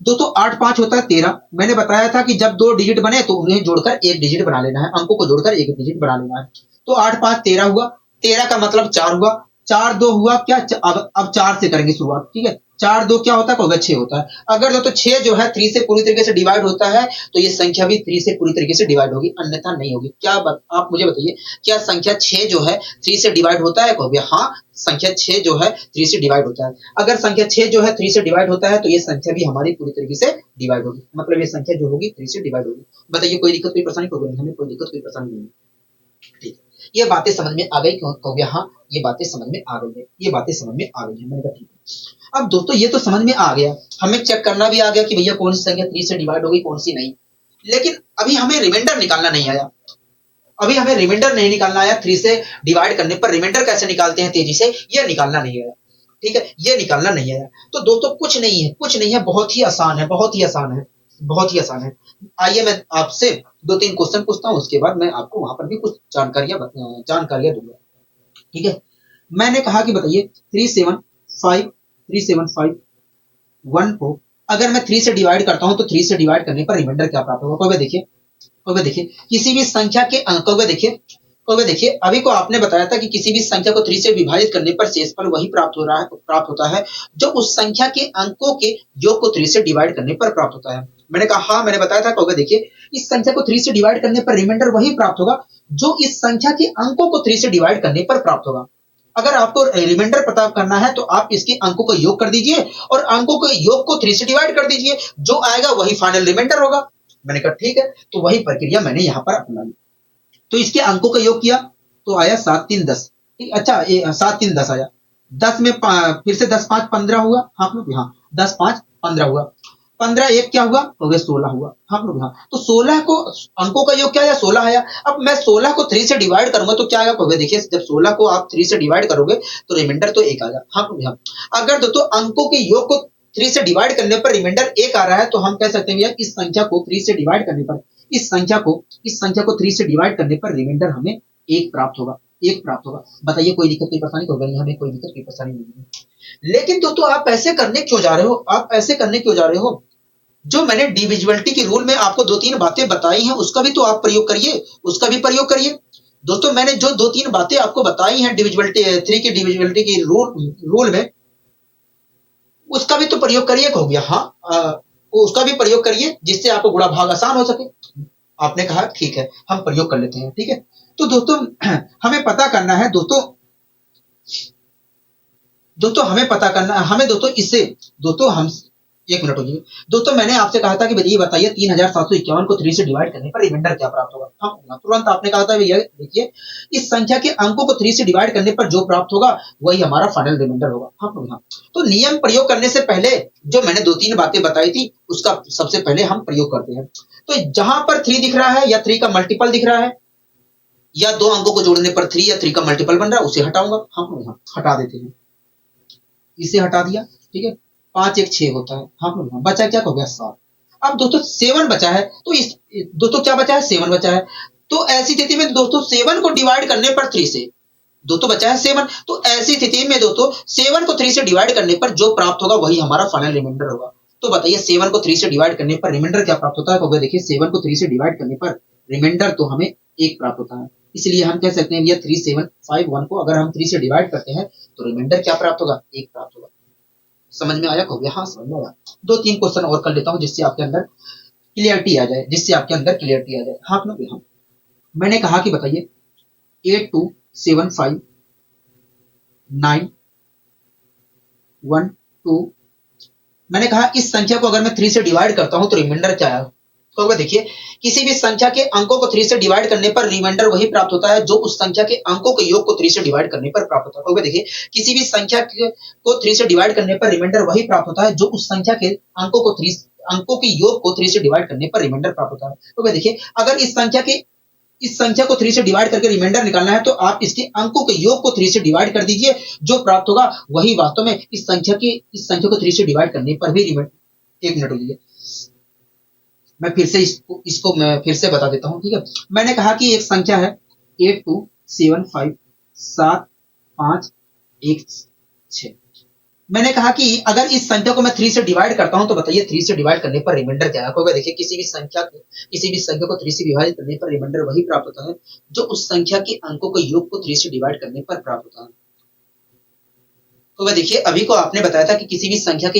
दोस्तों, 8 5 होता है 13। मैंने बताया था कि जब 2 डिजिट बने तो उन्हें जोड़कर एक डिजिट बना लेना है, अंकों को जोड़कर एक डिजिट बना लेना है। तो 8 5 13 हुआ, 13 का मतलब 4 हुआ, 4 2 हुआ क्या, अब 4 से करेंगे शुरुआत। ठीक है, 4 2 क्या होता है, होगा 6 होता है। अगर दोस्तों 6 जो है 3 से पूरी तरीके से डिवाइड होता है, तो ये संख्या भी 3 से पूरी तरीके से डिवाइड होगी, अन्यथा नहीं होगी। आप मुझे बताइए, क्या संख्या 6 जो है 3 से डिवाइड होता है, कहोगे हाँ संख्या 6 जो है 3 से डिवाइड होता है। अगर संख्या 6 जो है 3 से डिवाइड होता है, तो ये संख्या भी हमारी पूरी तरीके से डिवाइड होगी, मतलब ये संख्या जो होगी 3 से डिवाइड होगी। बताइए कोई दिक्कत कोई परेशानी, होगी हमें कोई दिक्कत कोई परेशानी नहीं है। ठीक है, ये बातें समझ में आ गई, कहोगे हाँ ये बातें समझ में आ गई है, ये बातें समझ में आ गई है। मैंने कहा ठीक है। अब दोस्तों ये तो समझ में आ गया, हमें चेक करना भी आ गया कि भैया कौन सी संख्या 3 से डिवाइड होगी कौन सी नहीं, लेकिन अभी हमें रिमाइंडर निकालना नहीं आया। अभी हमें रिमाइंडर नहीं निकालना आया, 3 से डिवाइड करने पर रिमाइंडर कैसे निकालते हैं तेजी से, ये निकालना नहीं आया। ठीक है, ये निकालना नहीं आया। तो दोस्तों कुछ नहीं है, कुछ नहीं है, बहुत ही आसान है, बहुत ही आसान है, बहुत ही आसान है। आइए मैं आपसे 2-3 क्वेश्चन पूछता हूँ, उसके बाद मैं आपको वहां पर भी कुछ जानकारियां दूंगा। ठीक है, मैंने कहा कि बताइए 375 को अगर मैं 3 से डिवाइड करता हूं, तो 3 से डिवाइड करने पर रिमाइंडर क्या प्राप्त होगा। तो देखिए, तो देखिए किसी भी संख्या के अंकों को देखिए, तो देखिए अभी को आपने बताया था कि किसी भी संख्या को 3 से विभाजित करने पर शेषफल वही प्राप्त होता है जो उस संख्या के अंकों के योग को 3 से डिवाइड करने पर प्राप्त होता है। मैंने कहा हाँ, मैंने बताया था, कहोगे देखिए इस संख्या को 3 से डिवाइड करने पर रिमाइंडर वही प्राप्त होगा जो इस संख्या के अंकों को 3 से डिवाइड करने पर प्राप्त होगा। अगर आपको रिमाइंडर पता करना है तो आप इसके अंकों को योग कर दीजिए और अंकों के योग को 3 से डिवाइड कर दीजिए, जो आएगा वही फाइनल रिमाइंडर होगा। मैंने कहा ठीक है, तो वही प्रक्रिया मैंने यहाँ पर अपना ली। तो इसके अंकों का योग किया तो आया 7 3 10। ठीक, अच्छा 7 3 10 आया। 10 में फिर से 10 5 15 हुआ। हाँ लोग, हाँ 10 5 15 हुआ। 15 1 क्या हुआ, हो गया 16 हुआ। हाँ लोग, हाँ तो 16 को अंकों का योग क्या आया, 16 आया। अब मैं 16 को 3 से डिवाइड करूंगा तो क्या आएगा, हो गया देखिए जब 16 को आप 3 से डिवाइड करोगे तो रिमाइंडर तो 1 आएगा। हाँ लोग, हाँ अगर दोस्तों अंकों के योग को 3 से डिवाइड करने पर रिमाइंडर 1 आ रहा है, तो हम कह सकते हैं भैया इस संख्या को 3 से डिवाइड करने पर, इस संख्या को 3 से डिवाइड करने पर रिमाइंडर हमें 1 प्राप्त होगा, 1 प्राप्त होगा। बताइए कोई दिक्कत कोई परेशानी, होगा नहीं, हमें कोई दिक्कत कोई परेशानी नहीं है। लेकिन दोस्तों आप ऐसे करने क्यों जा रहे हो, आप ऐसे करने क्यों जा रहे हो, जो मैंने डिविजिबिलिटी के रूल में आपको 2-3 बातें बताई हैं उसका भी तो आप प्रयोग करिए, उसका भी प्रयोग करिए। दोस्तों मैंने जो 2-3 बातें आपको बताई हैं डिविजिबिलिटी 3 की डिविजिबिलिटी की रूल में, उसका भी तो प्रयोग करिए। हो गया हाँ, उसका भी प्रयोग करिए जिससे आपको गुणा भाग आसान हो सके। आपने कहा ठीक है हम प्रयोग कर लेते हैं। ठीक है, तो दोस्तों हमें पता करना है दोस्तों हमें पता करना, हमें दोस्तों इससे दोस्तों हम 1 मिनट होगी। दोस्तों मैंने आपसे कहा था कि ये बताइए 3751 को 3 से डिवाइड करने पर रिमाइंडर क्या प्राप्त होगा। हाँ तुरंत आपने कहा था भैया देखिए इस संख्या के अंकों को 3 से डिवाइड करने पर जो प्राप्त होगा वही हमारा फाइनल रिमाइंडर होगा। हाँ तो नियम प्रयोग करने से पहले जो मैंने 2-3 बातें बताई थी उसका सबसे पहले हम प्रयोग करते हैं। तो जहां पर 3 दिख रहा है या 3 का मल्टीपल दिख रहा है या 2 अंकों को जोड़ने पर 3 या 3 का मल्टीपल बन रहा है, उसे हटाऊंगा। हम हटा देते हैं, इसे हटा दिया। ठीक है, 5 1 6 होता है। हाँ बचा क्या, हो गया 7। अब दोस्तों 7 बचा है, तो इस दोस्तों क्या बचा है, 7 बचा है। तो ऐसी स्थिति में दोस्तों 7 को डिवाइड करने पर 3 से दोस्तों बचा है 7। तो ऐसी स्थिति में दोस्तों 7 को 3 से डिवाइड करने पर जो प्राप्त होगा वही हमारा फाइनल रिमाइंडर होगा। तो बताइए 7 को 3 से डिवाइड करने पर रिमाइंडर क्या प्राप्त होता है, होगा देखिए 7 को 3 से डिवाइड करने पर रिमाइंडर तो हमें 1 प्राप्त होता है। इसलिए हम कह सकते हैं भैया 3751 को अगर हम 3 से डिवाइड करते हैं तो रिमाइंडर क्या प्राप्त होगा, 1 प्राप्त होगा। समझ में आया, हो गया हाँ समझ में आया। 2-3 क्वेश्चन और कर लेता हूं जिससे आपके अंदर क्लियरिटी आ जाए, जिससे आपके अंदर क्लियरिटी आ जाए। हाँ अपना हाँ मैंने कहा कि बताइए 827591 2, मैंने कहा इस संख्या को अगर मैं 3 से डिवाइड करता हूं तो रिमाइंडर क्या है। तो अगर देखिए किसी भी संख्या के अंकों को 3 से डिवाइड करने पर रिमाइंडर वही प्राप्त होता है जो उस संख्या के अंकों के योग को 3 से डिवाइड करने पर प्राप्त होता है। तो अगर देखिए किसी भी संख्या को 3 से डिवाइड करने पर रिमाइंडर वही प्राप्त होता है जो उस संख्या के अंकों के योग को 3 से डिवाइड करने पर रिमाइंडर प्राप्त होता है। तो अगर देखिए अगर इस इस संख्या को 3 से डिवाइड करके रिमाइंडर निकालना है, तो आप इसके अंकों के योग को 3 से डिवाइड कर दीजिए, जो प्राप्त होगा वही वास्तव में इस संख्या को 3 से डिवाइड करने पर भी रिमाइंडर। एक मिनट रुकिए, मैं फिर से इसको मैं फिर से बता देता हूँ, ठीक है। मैंने कहा कि एक संख्या है 82757516। मैंने कहा कि अगर इस संख्या को मैं 3 से डिवाइड करता हूं तो बताइए 3 से डिवाइड करने पर रिमाइंडर क्या होगा। देखिए किसी भी संख्या को 3 से विभाजित करने पर रिमाइंडर वही प्राप्त होता है जो उस संख्या के अंकों के योग को 3 से डिवाइड करने पर प्राप्त होता है। तो वह देखिए अभी को आपने बताया था कि किसी भी संख्या को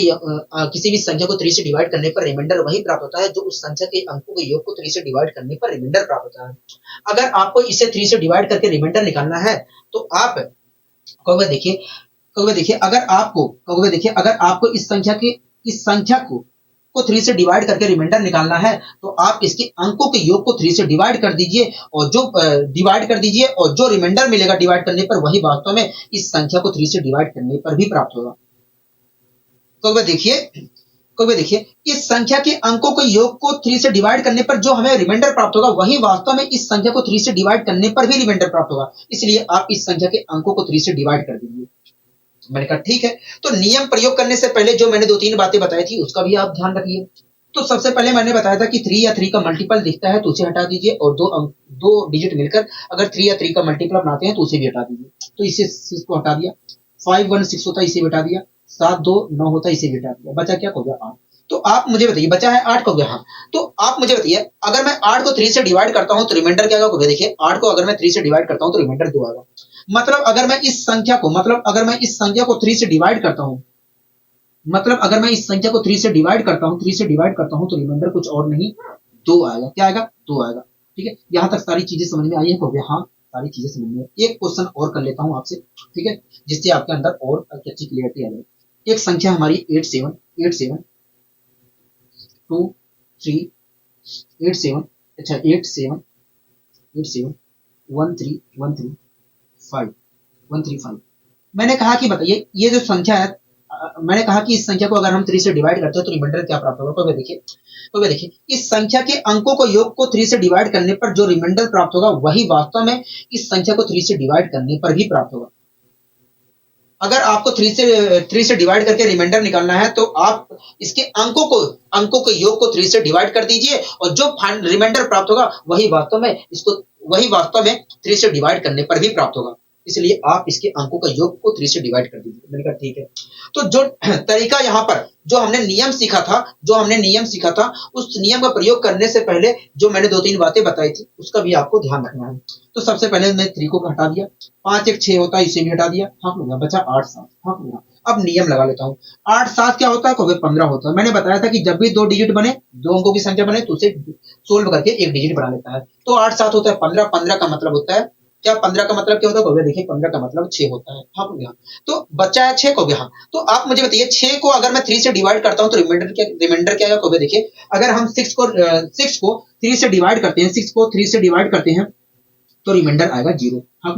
3 से डिवाइड करने पर रिमाइंडर वही प्राप्त होता है जो उस संख्या के अंकों के योग को 3 से डिवाइड करने पर रिमाइंडर प्राप्त होता है। अगर आपको इसे 3 से डिवाइड करके रिमाइंडर निकालना है तो आप देखिए अगर आपको इस संख्या को 3 से डिवाइड करके रिमाइंडर निकालना है तो आप इसके अंकों के योग को 3 से डिवाइड कर दीजिए और जो रिमाइंडर मिलेगा डिवाइड करने पर वही वास्तव में इस संख्या को 3 से डिवाइड करने पर भी प्राप्त होगा। तो वह देखिए इस संख्या के अंकों के योग को 3 से डिवाइड करने पर जो हमें रिमाइंडर प्राप्त होगा वही वास्तव में इस संख्या को 3 से डिवाइड करने पर भी रिमाइंडर प्राप्त होगा। इसलिए आप इस संख्या के अंकों को 3 से डिवाइड कर दीजिए। मैंने कहा ठीक है। तो नियम प्रयोग करने से पहले जो मैंने 2-3 बातें बताई थी उसका भी आप ध्यान रखिए। तो सबसे पहले मैंने बताया था कि 3 या 3 का मल्टीपल दिखता है तो उसे हटा दीजिए और दो डिजिट मिलकर अगर 3 या 3 का मल्टीपल बनाते हैं तो उसे भी हटा दीजिए। तो इसको हटा दिया। 5 1 6 होता है, इसे भी हटा दिया। 7 2 9 होता है, इसे भी हटा दिया। बचा क्या हो गया 8। तो आप मुझे बताइए, बचा है 8 हो गया। हाँ, तो आप मुझे बताइए अगर मैं 8 को 3 से डिवाइड करता हूं तो रिमाइंडर क्या होगा। देखिए 8 को अगर मैं 3 से डिवाइड करता हूं तो रिमाइंडर 2 आएगा। मतलब अगर मैं इस संख्या को 3 से डिवाइड करता हूं तो रिमाइंडर कुछ और नहीं 2 आएगा। क्या आएगा? 2 आएगा। ठीक है, यहां तक सारी चीजें समझ में आई है। तो हाँ, सारी चीजें समझ में। एक क्वेश्चन और कर लेता हूं आपसे, ठीक है, जिससे आपके अंदर और अच्छी क्लियरिटी आ जाए। एक संख्या हमारी 135। मैंने कहा कि बताइए ये जो संख्या है, मैंने कहा कि इस संख्या को अगर हम 3 से डिवाइड करते हैं तो रिमाइंडर क्या प्राप्त होगा। तो देखिए इस संख्या के अंकों को योग को 3 से डिवाइड करने पर जो रिमाइंडर प्राप्त होगा वही वास्तव में इस संख्या को 3 से डिवाइड करने पर भी प्राप्त होगा। अगर आपको 3 से डिवाइड करके रिमाइंडर निकालना है तो आप इसके अंकों के योग को 3 से डिवाइड कर दीजिए और जो रिमाइंडर प्राप्त होगा वही वास्तव में 3 से डिवाइड करने पर भी प्राप्त होगा। इसलिए आप इसके अंकों का योग को 3 से डिवाइड कर दीजिए। मैंने कहा ठीक है। तो जो तरीका यहाँ पर जो हमने नियम सीखा था उस नियम का प्रयोग करने से पहले जो मैंने 2-3 बातें बताई थी उसका भी आपको ध्यान रखना है। तो सबसे पहले मैं 3 को हटा दिया। 5 1 6 होता है, इसे भी हटा दिया। हाँ, बचा 8 7। हाँ, अब नियम लगा लेता हूँ। 8 7 क्या होता है? 15 होता है। मैंने बताया था कि जब भी 2 डिजिट बने, 2 अंकों की संख्या बने तो उसे सोल्व करके 1 डिजिट बना लेता है। तो 8 7 होता है 15। 15 का मतलब होता है क्या? 15 का मतलब क्या होता है? देखिए 15 का मतलब 6 होता है। हाँ, तो बच्चा है 6 हो गया। तो आप मुझे बताइए 6 को अगर मैं 3 से डिवाइड करता हूं तो रिमाइंडर क्या होगा। देखिए अगर हम 6 को 3 से डिवाइड करते हैं तो रिमाइंडर आएगा 0। हाँ,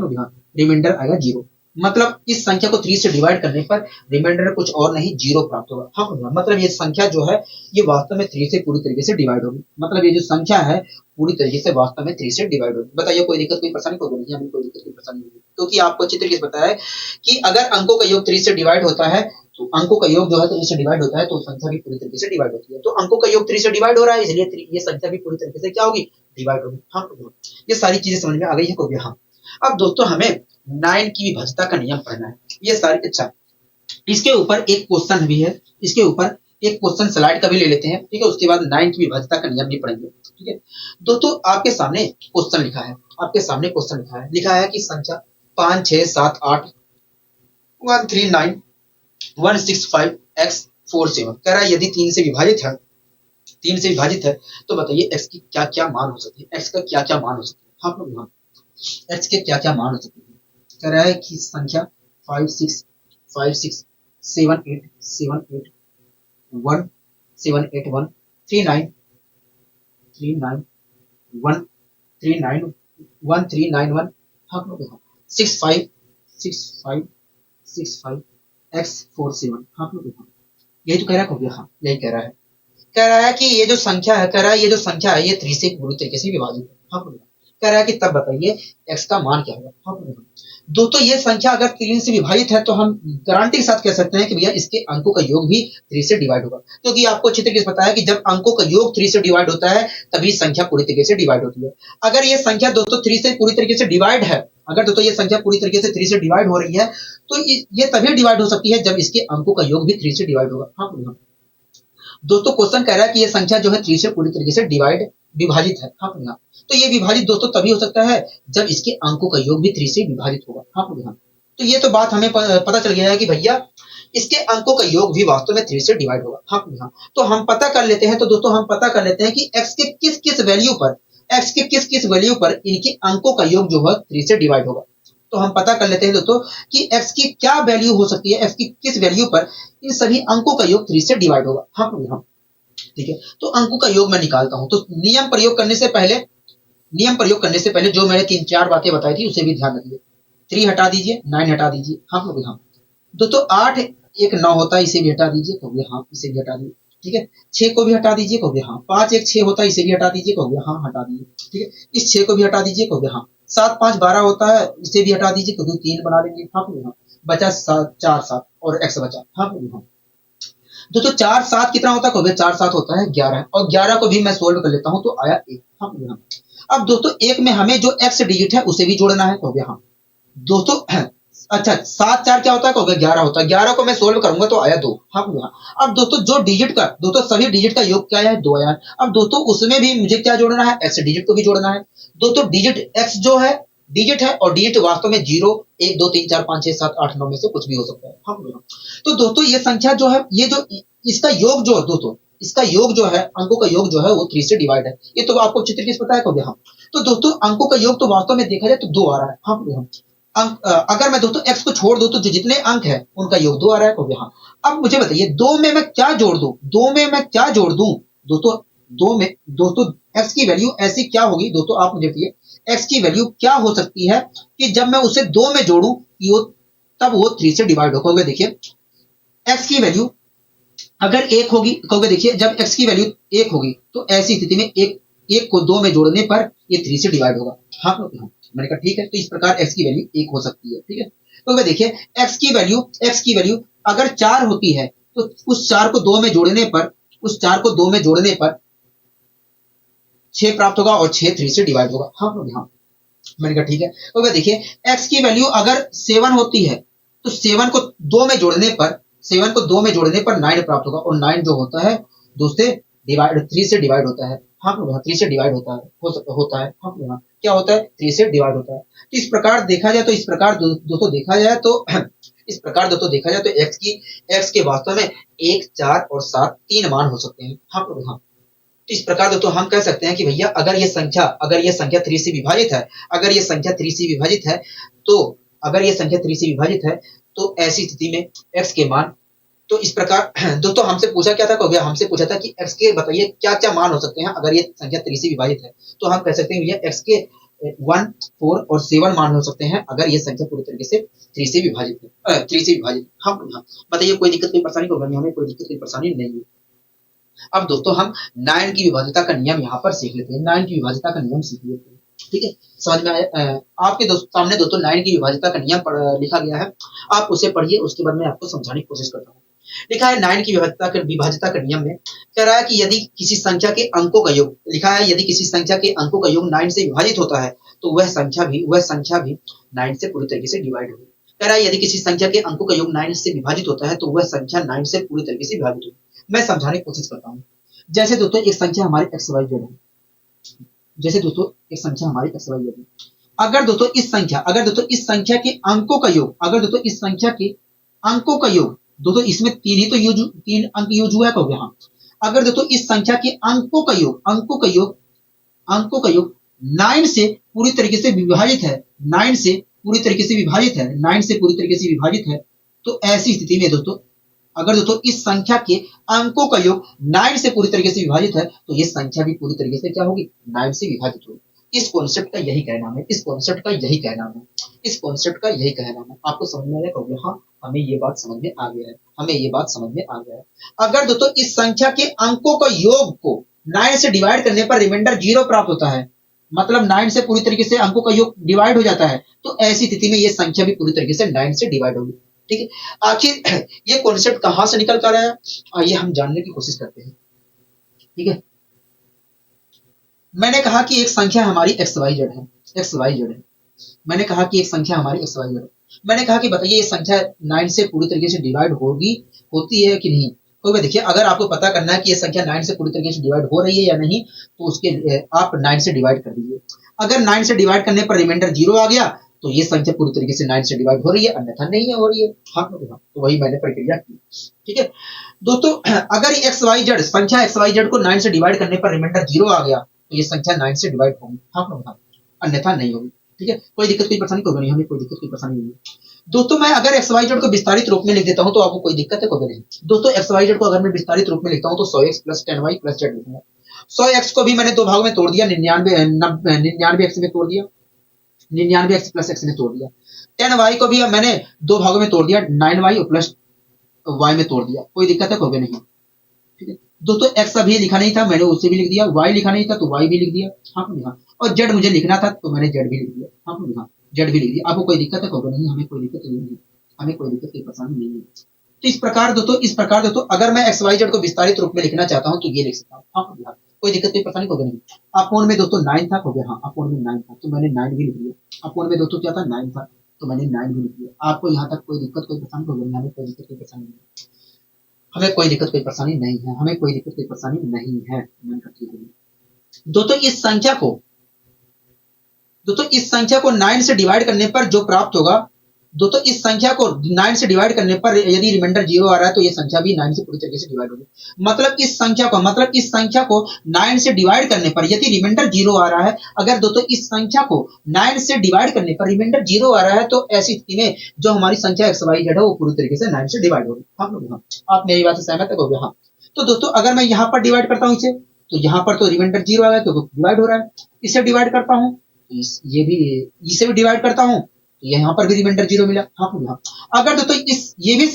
रिमाइंडर आएगा 0। मतलब इस संख्या को 3 से डिवाइड करने पर रिमाइंडर कुछ और नहीं 0 प्राप्त होगा। हाँ, मतलब ये संख्या जो है ये वास्तव में 3 से पूरी तरीके से डिवाइड होगी। मतलब ये जो संख्या है पूरी तरीके से वास्तव में 3 से डिवाइड होगी। बताइए कोई दिक्कत कोई परेशानी तो नहीं? हमें कोई दिक्कत कोई परेशानी नहीं, क्योंकि आपको अच्छी तरीके से पता है कि अगर अंकों का योग 3 से डिवाइड होता है तो अंकों का योग जो है 3 से डिवाइड होता है तो संख्या भी पूरी तरीके से डिवाइड होती है। तो अंकों का योग 3 से डिवाइड हो रहा है, इसलिए ये संख्या भी पूरी तरीके से क्या होगी? डिवाइड होगी। हाँ, ये सारी चीजें समझ में आ गई है को? हाँ। अब दोस्तों हमें 9 की विभाज्यता का नियम पढ़ना है। ये सारी अच्छा, इसके ऊपर एक क्वेश्चन भी है। इसके ऊपर एक क्वेश्चन स्लाइड का भी ले लेते हैं, ठीक है। उसके बाद 9 की विभाज्यता का नियम भी पढ़ेंगे, ठीक है। दोस्तों आपके सामने क्वेश्चन लिखा है कि संख्या 5 6 7 8 139 165 x 47 कह रहा है यदि 3 से विभाजित है तो बताइए x की क्या क्या मान हो सकती है। x का क्या क्या मान हो सकती है? हाँ, x के क्या क्या मान हो सकते हैं। कह रहा है कि संख्या 5 6 5 6 7 8 7 8 1 7 8 1 39 39 1 39 1 3 9 1 हाँ 6 5 6 5 6 5 x 47 हाँ यही तो कह रहा है। हाँ, यही कह रहा है कि ये जो संख्या है ये 3 से पूरी तरीके से विभाजित है। हाँ, कह रहा है कि तब बताइए x का मान क्या होगा। हाँ दोस्तों ये संख्या अगर 3 से विभाजित है तो हम गारंटी के साथ कह सकते हैं कि भैया इसके अंकों का योग भी 3 से डिवाइड होगा, क्योंकि तो आपको अच्छी तरीके से पता है कि जब अंकों का योग 3 से डिवाइड होता है तभी संख्या पूरी तरीके से डिवाइड होती है। अगर ये संख्या दोस्तों 3 से पूरी तरीके से डिवाइड है, अगर दोस्तों ये संख्या पूरी तरीके से 3 से डिवाइड हो रही है तो ये तभी डिवाइड हो सकती है जब इसके अंकों का योग भी 3 से डिवाइड होगा। हाँ दोस्तों क्वेश्चन कह रहा है कि ये संख्या जो है 3 से पूरी तरीके से विभाजित है। हाँ हाँ तो ये विभाजित दोस्तों तभी हो सकता है जब इसके अंकों का योग भी 3 से विभाजित होगा। हाँ हाँ तो ये तो बात हमें पता चल गया है कि भैया इसके अंकों का योग भी वास्तव में 3 से डिवाइड होगा। हाँ हाँ तो हम पता कर लेते हैं, तो दोस्तों हम पता कर लेते हैं कि x के किस किस वैल्यू पर इनके अंकों का योग जो है 3 से डिवाइड होगा। तो हम पता कर लेते हैं दोस्तों कि x की क्या वैल्यू हो सकती है, x की किस वैल्यू पर इन सभी अंकों का योग 3 से डिवाइड होगा। हाँ हाँ ठीक है तो अंकों का योग मैं निकालता हूं। तो नियम प्रयोग करने से पहले जो मैंने 3-4 बातें बताई थी उसे भी ध्यान रखिए। 3 हटा दीजिए, 9 हटा दीजिए। हाँ हाँ दोस्तों 8 1 9 होता है, इसे भी हटा दीजिए, कहोगे हाँ इसे भी हटा दीजिए। ठीक है 6 को भी हटा दीजिए, कहोगे हाँ। 5 1 6 होता है, इसे भी हटा दीजिए, कहोगे हाँ हटा दीजिए। ठीक है इस 6 को भी हटा दीजिए, कहोगे हाँ। 7 5 12 होता है, इसे भी हटा दीजिए, कहोगे 3 बना लेंगे। हाँ हाँ बचा 4 7 और x बचा। हाँ हाँ दोस्तों 4 7 कितना होता है, 4 7 होता है 11, और 11 को भी मैं सोल्व कर लेता हूं तो आया 1। हाँ अब दोस्तों एक में हमें जो x डिजिट है उसे भी जोड़ना है, कहोगे हाँ। दोस्तों अच्छा 7 4 क्या होता है, कहोगे 11 होता है। 11 को मैं सोल्व करूंगा तो आया 2। हाँ अब दोस्तों जो डिजिट का दोस्तों सभी डिजिट का योग क्या है, 2 आया। अब दोस्तों उसमें भी मुझे क्या जोड़ना है, x डिजिट को भी जोड़ना है। दोस्तों डिजिट x जो है डिजिट है, और डिजिट वास्तव में 0 1 2 3 4 5 6 7 8 9 में से कुछ भी हो सकता है। हाँ तो दोस्तों ये संख्या जो है, ये जो इसका योग जो है दोस्तों, इसका योग जो है, अंकों का योग जो है वो 3 से डिवाइड है। ये तो आपको अच्छी तरीके से पता है, कहोगे हाँ। तो दोस्तों अंकों का योग तो वास्तव में देखा जाए तो 2 आ रहा है। हाँ अगर मैं दोस्तों x को छोड़ दूं तो जो जितने अंक है उनका योग 2 आ रहा है, कहोगे हाँ। अब मुझे बताइए 2 में मैं क्या जोड़ दूं, 2 में मैं क्या जोड़ दूं दोस्तों। 2 में दोस्तों x की वैल्यू ऐसी क्या होगी दोस्तों, आप मुझे बताइए x की वैल्यू क्या हो सकती है कि जब मैं उसे 2 में जोड़ूं तब वो 3 से डिवाइड होगा। देखिए x की वैल्यू अगर 1 होगी, कहोगे देखिए जब x की वैल्यू 1 होगी तो ऐसी स्थिति में एक को 2 में जोड़ने पर ये 3 से डिवाइड होगा। हाँ मैंने कहा ठीक है, तो इस प्रकार x की वैल्यू 1 हो सकती है। ठीक है तो देखिए x की वैल्यू अगर 4 होती है तो उस 4 को 2 में जोड़ने पर 6 प्राप्त होगा, और 6 3 से डिवाइड होगा। हाँ मैंने कहा ठीक है। तो देखिए x की वैल्यू अगर 7 होती है तो 7 को 2 में जोड़ने पर 9 प्राप्त होगा, और 9 जो होता है दोस्तों 3 से डिवाइड होता है। हाँ 3 से डिवाइड होता है। हाँ क्या होता है, 3 से डिवाइड होता है। तो इस प्रकार देखा जाए तो दोस्तों देखा जाए तो x के वास्तव में 1 4 और 7 3 मान हो सकते हैं। हाँ तो इस प्रकार दोस्तों हम कह सकते हैं कि भैया अगर ये संख्या 3 से विभाजित है, तो ऐसी स्थिति में x के मान, तो इस प्रकार दोस्तों हमसे पूछा क्या था, हमसे पूछा था कि x के बताइए क्या क्या मान हो सकते हैं अगर ये संख्या 3 से विभाजित है। तो हम कह सकते हैं भैया x के 1 4 और 7 मान हो सकते हैं अगर ये संख्या पूरी तरीके से 3 से विभाजित है। हाँ बताइए कोई दिक्कत कोई परेशानी होगा, हमें कोई दिक्कत कोई परेशानी नहीं है। अब दोस्तों हम 9 की विभाज्यता का नियम यहाँ पर सीख लेते हैं। 9 की विभाज्यता का नियम सीख लेते हैं। ठीक है समझ में आया। आपके सामने दोस्तों 9 की विभाज्यता का नियम लिखा गया है, आप उसे पढ़िए, उसके बाद मैं आपको समझाने की कोशिश करता हूँ। लिखा है 9 की विभाज्यता का नियम में कह रहा है कि यदि किसी संख्या के अंकों का योग, लिखा है यदि किसी संख्या के अंकों का योग 9 से विभाजित होता है तो वह संख्या भी 9 से पूरी तरीके से डिवाइड होगी। कह रहा है यदि किसी संख्या के अंकों का योग 9 से विभाजित होता है तो वह संख्या 9 से पूरी तरीके से विभाजित होगी। मैं समझाने की कोशिश करता हूँ। जैसे दोस्तों एक संख्या हमारी x y z है। अगर दोस्तों इस संख्या के अंकों का योग, दोस्तों इसमें 3 ही तो 3 अंक यूज हुआ है, कहोगे हाँ। अगर दोस्तों इस संख्या के अंकों का योग 9 से पूरी तरीके से विभाजित है, तो ऐसी स्थिति में दोस्तों अगर दोस्तों इस संख्या के अंकों का योग 9 से पूरी तरीके से विभाजित है तो ये संख्या भी पूरी तरीके से क्या होगी, 9 से विभाजित होगी। इस कॉन्सेप्ट का यही कहना है। आपको समझ में आया, कहोगे हाँ हमें ये बात समझ में आ गया है। अगर दोस्तों इस संख्या के अंकों का योग को 9 से डिवाइड करने पर रिमाइंडर 0 प्राप्त होता है, मतलब 9 से पूरी तरीके से अंकों का योग डिवाइड हो जाता है, तो ऐसी स्थिति में ये संख्या भी पूरी तरीके से 9 से डिवाइड होगी। ठीक है, आखिर ये कॉन्सेप्ट कहां से निकल कर आया, आइए हम जानने की कोशिश करते हैं। ठीक है, मैंने कहा कि एक संख्या हमारी एक्स वाई जेड है, एक्स वाई जेड है। मैंने कहा कि एक संख्या हमारी एक्स वाई जेड है। मैंने कहा कि बताइए ये संख्या 9 से पूरी तरीके से डिवाइड होगी, होती है कि नहीं। तो भाई देखिए, अगर आपको पता करना है कि ये संख्या 9 से पूरी तरीके से डिवाइड हो रही है या नहीं, तो उसके आप 9 से डिवाइड कर दीजिए। अगर 9 से डिवाइड करने पर रिमाइंडर 0 आ गया, तो ये संख्या पूरी तरीके से 9 से डिवाइड हो रही है, अन्यथा नहीं है हो रही है। हाँ, तो वही मैंने प्रक्रिया की। ठीक है दोस्तों, अगर एक्स वाई जेड संख्या एक्स वाई जेड को 9 से डिवाइड करने पर रिमाइंडर 0 आ गया, तो ये संख्या 9 से डिवाइड होगी। हाँ, अन्यथा नहीं होगी। ठीक है, कोई दिक्कत कोई परेशानी होगी नहीं, हमें कोई दिक्कत कोई परेशानी नहीं है। दोस्तों मैं अगर एक्स वाई जेड को विस्तारित रूप में लिख देता हूं तो आपको कोई दिक्कत है कोई नहीं। दोस्तों एक्स वाई जेड को अगर मैं विस्तारित रूप में लिखता हूं तो 100x plus 10y plus Z लिखूंगा। 100x को भी मैंने दो भागों में तोड़ दिया, 99 एक्स में तोड़ दिया, 99 एक्स प्लस एक्स में तोड़ दिया। 10y को भी मैंने दो भागों में तोड़ दिया, 9y प्लस y में तोड़ दिया। कोई दिक्कत है कोई नहीं। ठीक है दोस्तों, एक्स अभी लिखा नहीं था, मैंने उसे भी लिख दिया, वाई लिखा नहीं था तो वाई भी लिख दिया। हाँ, और जेड मुझे लिखना था तो मैंने जेड भी लिख दिया। हाँ, जेड भी लिख दिया। आपको कोई दिक्कत है कोई नहीं, हमें कोई दिक्कत नहीं है, हमें कोई दिक्कत कोई परेशानी नहीं है। तो इस प्रकार दोस्तों अगर मैं एक्स वाई जेड को विस्तारित रूप में लिखना चाहता हूँ तो ये लिख सकता हूँ। हाँ, कोई दिक्कत कोई परेशानी कोई नहीं। अपोन में दोस्तों 9 था, हो गया। हाँ, अपोन में 9 था तो मैंने 9 भी लिख दिया। अपोन में दोस्तों क्या था, 9 था तो मैंने 9 भी लिख दिया। आपको यहाँ तक कोई दिक्कत कोई परेशानी कोई नहीं, हमें कोई दिक्कत कोई परेशानी नहीं, हमें कोई दिक्कत कोई परेशानी नहीं है, हमें कोई दिक्कत कोई परेशानी नहीं है। दोस्तों इस संख्या को 9 से डिवाइड करने पर जो प्राप्त होगा, दोस्तों इस संख्या को 9 से डिवाइड करने पर यदि रिमाइंडर 0 आ रहा है तो ये संख्या भी 9 से पूरी तरीके से डिवाइड होगी। मतलब इस संख्या को 9 से डिवाइड करने पर यदि रिमाइंडर 0 आ रहा है, अगर दोस्तों इस संख्या को 9 से डिवाइड करने पर रिमाइंडर 0 आ रहा है, तो ऐसी स्थिति में जो हमारी संख्या एक्स वाई जेड है वो पूरी तरीके से 9 से डिवाइड होगी। हाँ, आप मेरी बात से सहमत है? हो गया। हाँ, तो दोस्तों अगर मैं यहाँ पर डिवाइड करता हूँ इसे, तो यहाँ पर तो रिमाइंडर 0 आ गया तो डिवाइड हो रहा है। इसे डिवाइड करता हूँ, ये भी, इसे भी डिवाइड करता हूँ, यहाँ पर भी रिमाइंडर 0 मिला। हाँ, अगर दोस्तों ये भी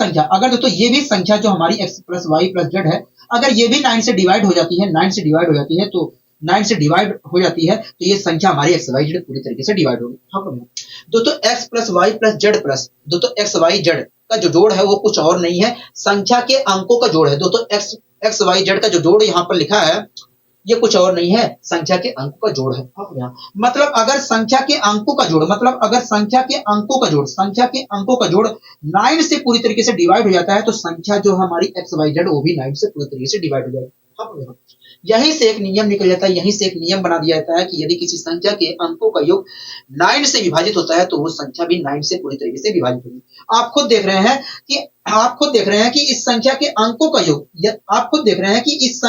संख्या जो हमारी x plus y plus z है, अगर ये भी 9 से डिवाइड हो जाती है, 9 से डिवाइड हो जाती है, तो 9 से डिवाइड हो जाती है तो ये संख्या हमारी एक्स वाई जेड पूरी तरीके से डिवाइड होगी। हाँ, दोस्तों x plus y plus z plus दोस्तों एक्स वाई जेड का जो जोड़ है वो कुछ और नहीं है, संख्या के अंकों का जोड़ है। दोस्तों एक्स वाई जेड का जो जोड़ यहाँ पर लिखा है ये कुछ और नहीं है, संख्या के अंकों का जोड़ है। मतलब अगर संख्या के अंकों का जोड़, संख्या के अंकों का जोड़ 9 से पूरी तरीके से डिवाइड हो जाता है, तो संख्या जो हमारी एक्स वाई जेड वो भी 9 से पूरी तरीके से डिवाइड हो जाएगी। यहीं से एक नियम निकल जाता है, यहीं से एक नियम बना दिया जाता है कि यदि किसी संख्या के अंकों का योग 9 से विभाजित होता है तो वो संख्या भी 9 से पूरी तरीके से विभाजित होगी। आप खुद देख रहे हैं कि इस संख्या के अंकों का योग, आप खुद देख रहे हैं कि इस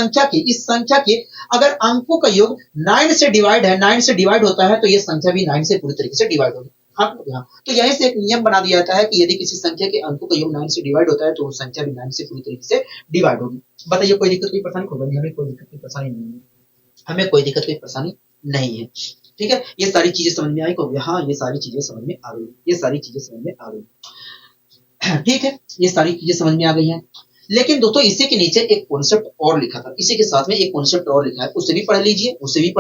संख्या के अगर अंकों का योग 9 से डिवाइड होता है तो ये संख्या भी 9 से पूरी तरीके से डिवाइड होगी। हाँ, तो यहीं से एक नियम बना दिया जाता है कि यदि किसी संख्या के अंकों का योग 9 से डिवाइड होता है तो वो संख्या भी 9 से पूरी तरीके से डिवाइड होगी। बताइए कोई दिक्कत कोई परेशानी होगी? हमें कोई दिक्कत कोई परेशानी नहीं है, हमें कोई दिक्कत कोई परेशानी नहीं है। ठीक है, ये सारी चीजें समझ में आई को? हाँ, ये सारी चीजें समझ में आ गई, ठीक है, ये सारी चीजें समझ में आ गई हैं। लेकिन दोस्तों इसी के नीचे एक कॉन्सेप्ट और लिखा था, इसी के साथ में एक कॉन्सेप्ट और लिखा है, उसे भी पढ़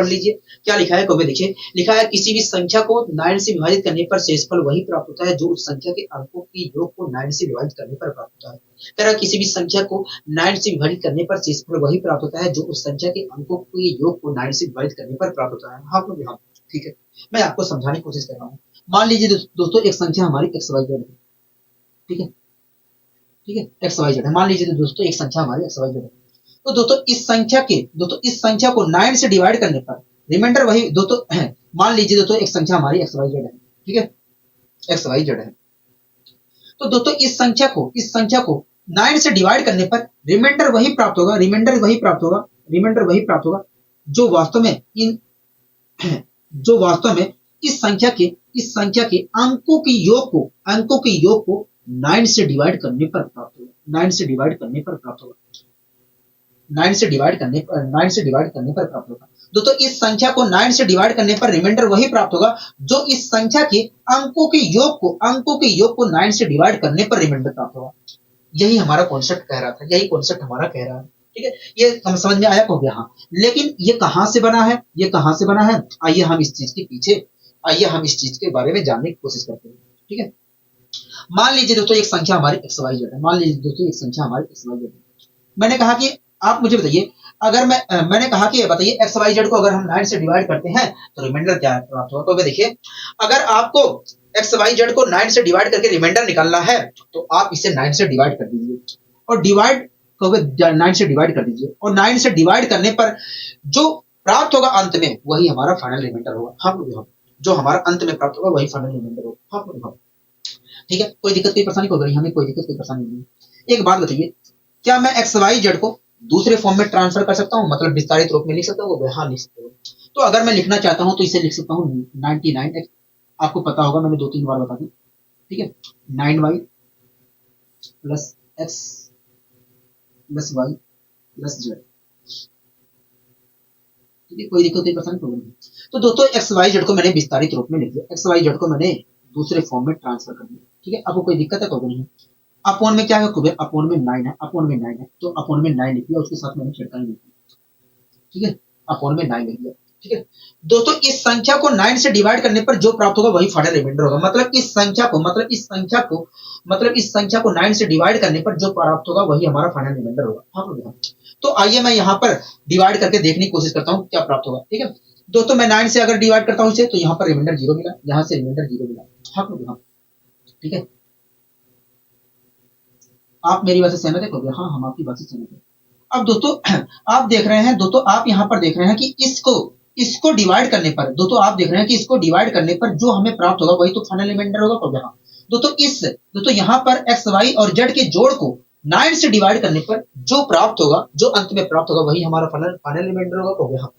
लीजिए। क्या लिखा है कभी देखिए, लिखा है किसी भी संख्या को 9 से विभाजित करने पर शेषफल वही प्राप्त होता है जो उस संख्या के अंकों के योग को 9 से विभाजित करने पर प्राप्त होता है। कह रहा किसी भी संख्या को 9 से विभाजित करने पर शेषफल वही प्राप्त होता है जो उस संख्या के अंकों के योग को 9 से विभाजित करने पर प्राप्त होता है। हाँ, ठीक है, मैं आपको समझाने की कोशिश कर रहा हूँ। मान लीजिए दोस्तों एक संख्या हमारी एक्स वाई जेड है, ठीक है, एक्स वाई जेड है। मान लीजिए दोस्तों एक संख्या हमारी एक्स वाई जेड है, तो दोस्तों इस संख्या को 9 से डिवाइड करने पर रिमाइंडर वही दोस्तों मान लीजिए दोस्तों एक संख्या हमारी एक्स वाई जेड है, ठीक है, एक्स वाई जेड है। तो दोस्तों इस संख्या को 9 से डिवाइड करने पर रिमाइंडर वही प्राप्त होगा जो वास्तव में इस संख्या के अंकों के योग को 9 से डिवाइड करने पर प्राप्त होगा। 9 से डिवाइड करने पर प्राप्त होगा। दोस्तों इस संख्या को 9 से डिवाइड करने पर रिमाइंडर वही प्राप्त होगा जो इस संख्या के अंकों के योग को 9 से डिवाइड करने पर रिमाइंडर प्राप्त होगा। यही हमारा कॉन्सेप्ट कह रहा था, यही कॉन्सेप्ट हमारा कह रहा है। ठीक है, ये समझ में आया, हो गया हाँ। लेकिन ये कहां से बना है, ये कहां से बना है, आइए हम इस चीज के पीछे, आइए हम इस चीज के बारे में जानने की कोशिश करते हैं। ठीक है, मान लीजिए दोस्तों एक संख्या हमारी एक्स वाई जेड है, मान लीजिए दोस्तों एक संख्या हमारी एक्स वाई जेड है। मैंने कहा कि आप मुझे बताइए, अगर मैंने कहा कि बताइए एक्स वाई जेड को अगर हम 9 से डिवाइड करते हैं तो रिमाइंडर क्या है प्राप्त होगा। तो देखिए, अगर आपको एक्स वाई जेड को 9 से डिवाइड करके रिमाइंडर निकालना है तो आप इसे 9 से डिवाइड कर दीजिए, और डिवाइड को 9 से डिवाइड कर दीजिए, और 9 से डिवाइड करने पर जो प्राप्त होगा अंत में वही हमारा फाइनल रिमाइंडर होगा। हाँ, जो हमारा अंत में प्राप्त होगा वही फाइनल रिमाइंडर होगा। हाँ, ठीक है, कोई दिक्कत कोई परेशानी होगी, हमें कोई दिक्कत कोई परेशानी नहीं। एक बात बताइए, क्या मैं एक्स वाई जेड को दूसरे फॉर्म में ट्रांसफर कर सकता हूँ, मतलब विस्तारित रूप में लिख सकता हूँ? हाँ, लिख सकते हो। तो अगर मैं लिखना चाहता हूँ तो इसे लिख सकता हूँ 99x, आपको पता होगा मैंने 2-3 बार बता दी। ठीक है, 9y plus x plus y plus z. ठीक है, कोई दिक्कत कोई परेशानी प्रॉब्लम नहीं। तो दोस्तों एक्स वाई जेड को मैंने विस्तारित रूप में लिख दिया, एक्स वाई जेड को मैंने दूसरे फॉर्म में ट्रांसफर कर दिया। ठीक है, आपको कोई दिक्कत है तो नहीं? अपोन में क्या है, अपोन में 9 है, अपोन में 9 है, तो अपोन में 9 लिख दिया, उसके साथ मैंने छिड़काई लिख दिया। ठीक है, अपोन में 9 लिख दिया। ठीक है दोस्तों, इस संख्या को 9 से डिवाइड करने पर जो प्राप्त होगा वही फाइनल रिमाइंडर होगा। मतलब इस संख्या को 9 से डिवाइड करने पर जो प्राप्त होगा वही हमारा फाइनल रिमाइंडर होगा। हाँ, तो आइए मैं यहाँ पर डिवाइड करके देखने की कोशिश करता हूँ क्या प्राप्त होगा। ठीक है दोस्तों, मैं 9 से अगर डिवाइड करता हूँ इसे तो यहाँ पर रिमाइंडर 0 मिला, यहाँ से रिमाइंडर 0 मिला। हाँ, ठीक है, आप मेरी बात से सहमत है? हाँ, हम आपकी बात से सहमत है। अब दोस्तों आप देख रहे हैं, दोस्तों आप यहाँ पर देख रहे हैं कि इसको डिवाइड करने पर, दोस्तों आप देख रहे हैं कि इसको डिवाइड करने पर जो हमें प्राप्त होगा वही तो फाइनल रिमाइंडर होगा। तो यहाँ दोस्तों यहाँ पर एक्स वाई और जेड के जोड़ को 9 से डिवाइड करने पर जो प्राप्त होगा, जो अंत में प्राप्त होगा वही हमारा फाइनल रिमाइंडर होगा। तो यहाँ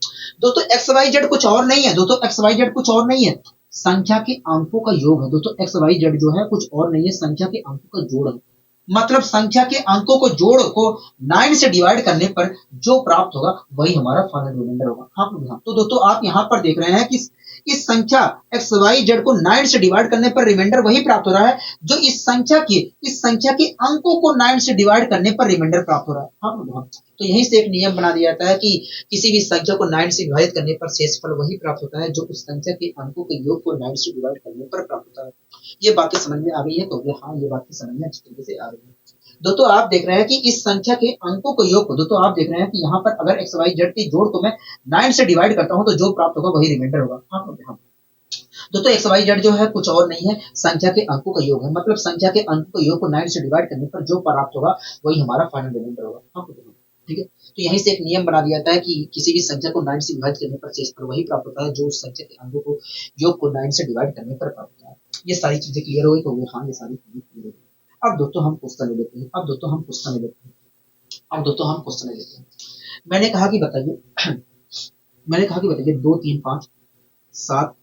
दोस्तों एक्स वाई जेड कुछ और नहीं है, दोस्तों एक्स वाई जेड कुछ और नहीं है, संख्या के अंकों का योग है। दोस्तों एक्स वाई जेड जो है कुछ और नहीं है, संख्या के अंकों का जोड़ है। मतलब संख्या के अंकों को जोड़ को 9 से डिवाइड करने पर जो प्राप्त होगा वही हमारा फाइनल रिमाइंडर होगा। हाँ, तो दोस्तों आप यहाँ पर देख रहे हैं कि इस संख्या एक्स वाई जेड को 9 से डिवाइड करने पर रिमाइंडर वही प्राप्त हो रहा है जो इस संख्या के अंकों को 9 से डिवाइड करने पर रिमाइंडर प्राप्त हो रहा है। हाँ, तो यहीं से एक नियम बना दिया जाता है कि किसी भी संख्या को 9 से विभाजित करने पर शेषफल वही प्राप्त होता है जो उस संख्या के अंकों के योग को 9 से डिवाइड करने पर प्राप्त होता है। ये बातें समझ में आ गई है? तो हाँ, ये बातें समझ में अच्छी तरीके से आ रही है। दोस्तों आप देख रहे हैं कि इस संख्या के अंकों को योग को, दोस्तों आप देख रहे हैं कि यहाँ पर अगर एक्स वाई जेड के जोड़ को मैं 9 से डिवाइड करता हूँ तो जो प्राप्त होगा वही रिमाइंडर होगा। हाँ, दोस्तों एक्स वाई जेड जो है कुछ और नहीं है, संख्या के अंकों का योग है। मतलब संख्या के अंकों का योग को 9 से डिवाइड करने पर जो प्राप्त होगा वही हमारा फाइनल रिमाइंडर होगा। ठीक है, तो यहीं से एक नियम बना दिया जाता है कि किसी भी संख्या को 9 से विभाजित करने पर शेषफल वही प्राप्त होता है जो उस संख्या के अंकों को योग को 9 से डिवाइड करने पर प्राप्त होता है। ये सारी चीजें क्लियर हो गई? तो हाँ, ये सारी चीजें क्लियर हो गई। अब दोस्तों हम क्वेश्चन ले लेते हैं। मैंने कहा कि बताइए मैंने कहा कि बताइए 2 3 5 7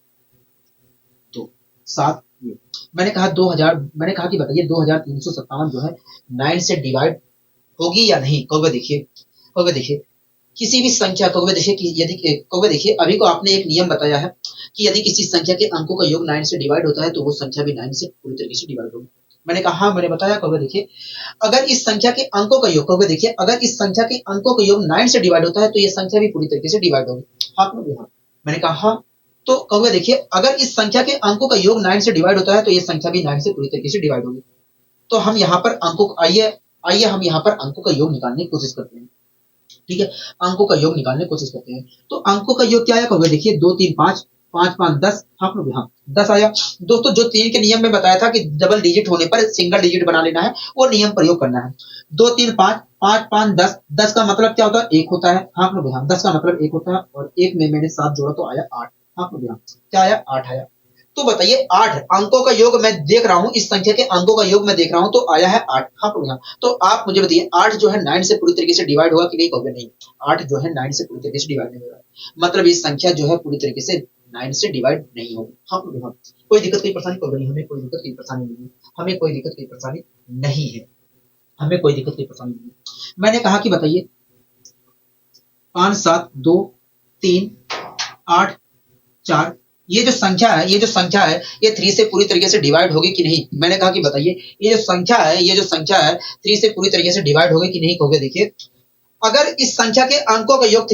2 7 ये मैंने कहा 2000, मैंने कहा कि बताइए 2357 जो है 9 से डिवाइड होगी या नहीं। कहोगे देखिए किसी भी संख्या को देखिए कि देखिए अभी को आपने एक नियम बताया है कि यदि किसी संख्या के अंकों का योग 9 से डिवाइड होता है तो वो संख्या भी 9 से पूरी तरीके से डिवाइड होगी। मैंने कहा हाँ, मैंने बताया। कहोगे देखिए अगर इस संख्या के अंकों का योग, कहोगे देखिए अगर इस संख्या के अंकों का योग 9 से डिवाइड होता है तो ये संख्या भी पूरी तरीके से डिवाइड होगी। हाँ, मैंने कहा हाँ। तो कहोगे देखिए अगर इस संख्या के अंकों का योग 9 से डिवाइड होता है तो ये संख्या भी 9 से पूरी तरीके से डिवाइड होगी। तो हम यहाँ पर अंकों आइए हम यहाँ पर अंकों का योग निकालने की कोशिश करते हैं। ठीक है, अंकों का योग निकालने की कोशिश करते हैं। तो अंकों का योग क्या आया? कहोगे देखिए 2 3 5 5 5 10। हाँ, 10 आया। दोस्तों जो 3 के नियम में बताया था कि डबल डिजिट होने पर सिंगल डिजिट बना लेना है, वो नियम प्रयोग करना है। 2 3 5 5 5 10। 10 का मतलब क्या होता है? 1 होता है। हाँ, 10 का मतलब 1 होता है, और 1 में मैंने 7 जोड़ा तो आया 8। हाँ, क्या आया? 8 आया। तो बताइए 8 अंकों का योग मैं देख रहा हूं, इस संख्या के अंकों का योग मैं देख रहा हूं तो आया है 8। हाँ, तो आप मुझे बताइए 8 जो है 9 से पूरी तरीके से डिवाइड होगा कि नहीं? कहोगे नहीं, 8 जो है 9 से पूरी तरीके से डिवाइड नहीं होगा। मतलब ये संख्या जो है पूरी तरीके से 9 से डिवाइड नहीं होगी। हाँ, कोई दिक्कत कोई परेशानी? कहोगे नहीं, हमें कोई दिक्कत कोई परेशानी नहीं है, हमें कोई दिक्कत कोई परेशानी नहीं है, हमें कोई दिक्कत कोई परेशानी नहीं है। मैंने कहा कि बताइए 5 7 2 3 8 4 ये जो संख्या है ये 3 से पूरी तरीके से डिवाइड होगी कि नहीं? मैंने कहा कि बताइए ये जो संख्या है 3 से पूरी तरीके से डिवाइड होगी कि नहीं? कहोगे देखिए अगर इस संख्या के अंकों का योग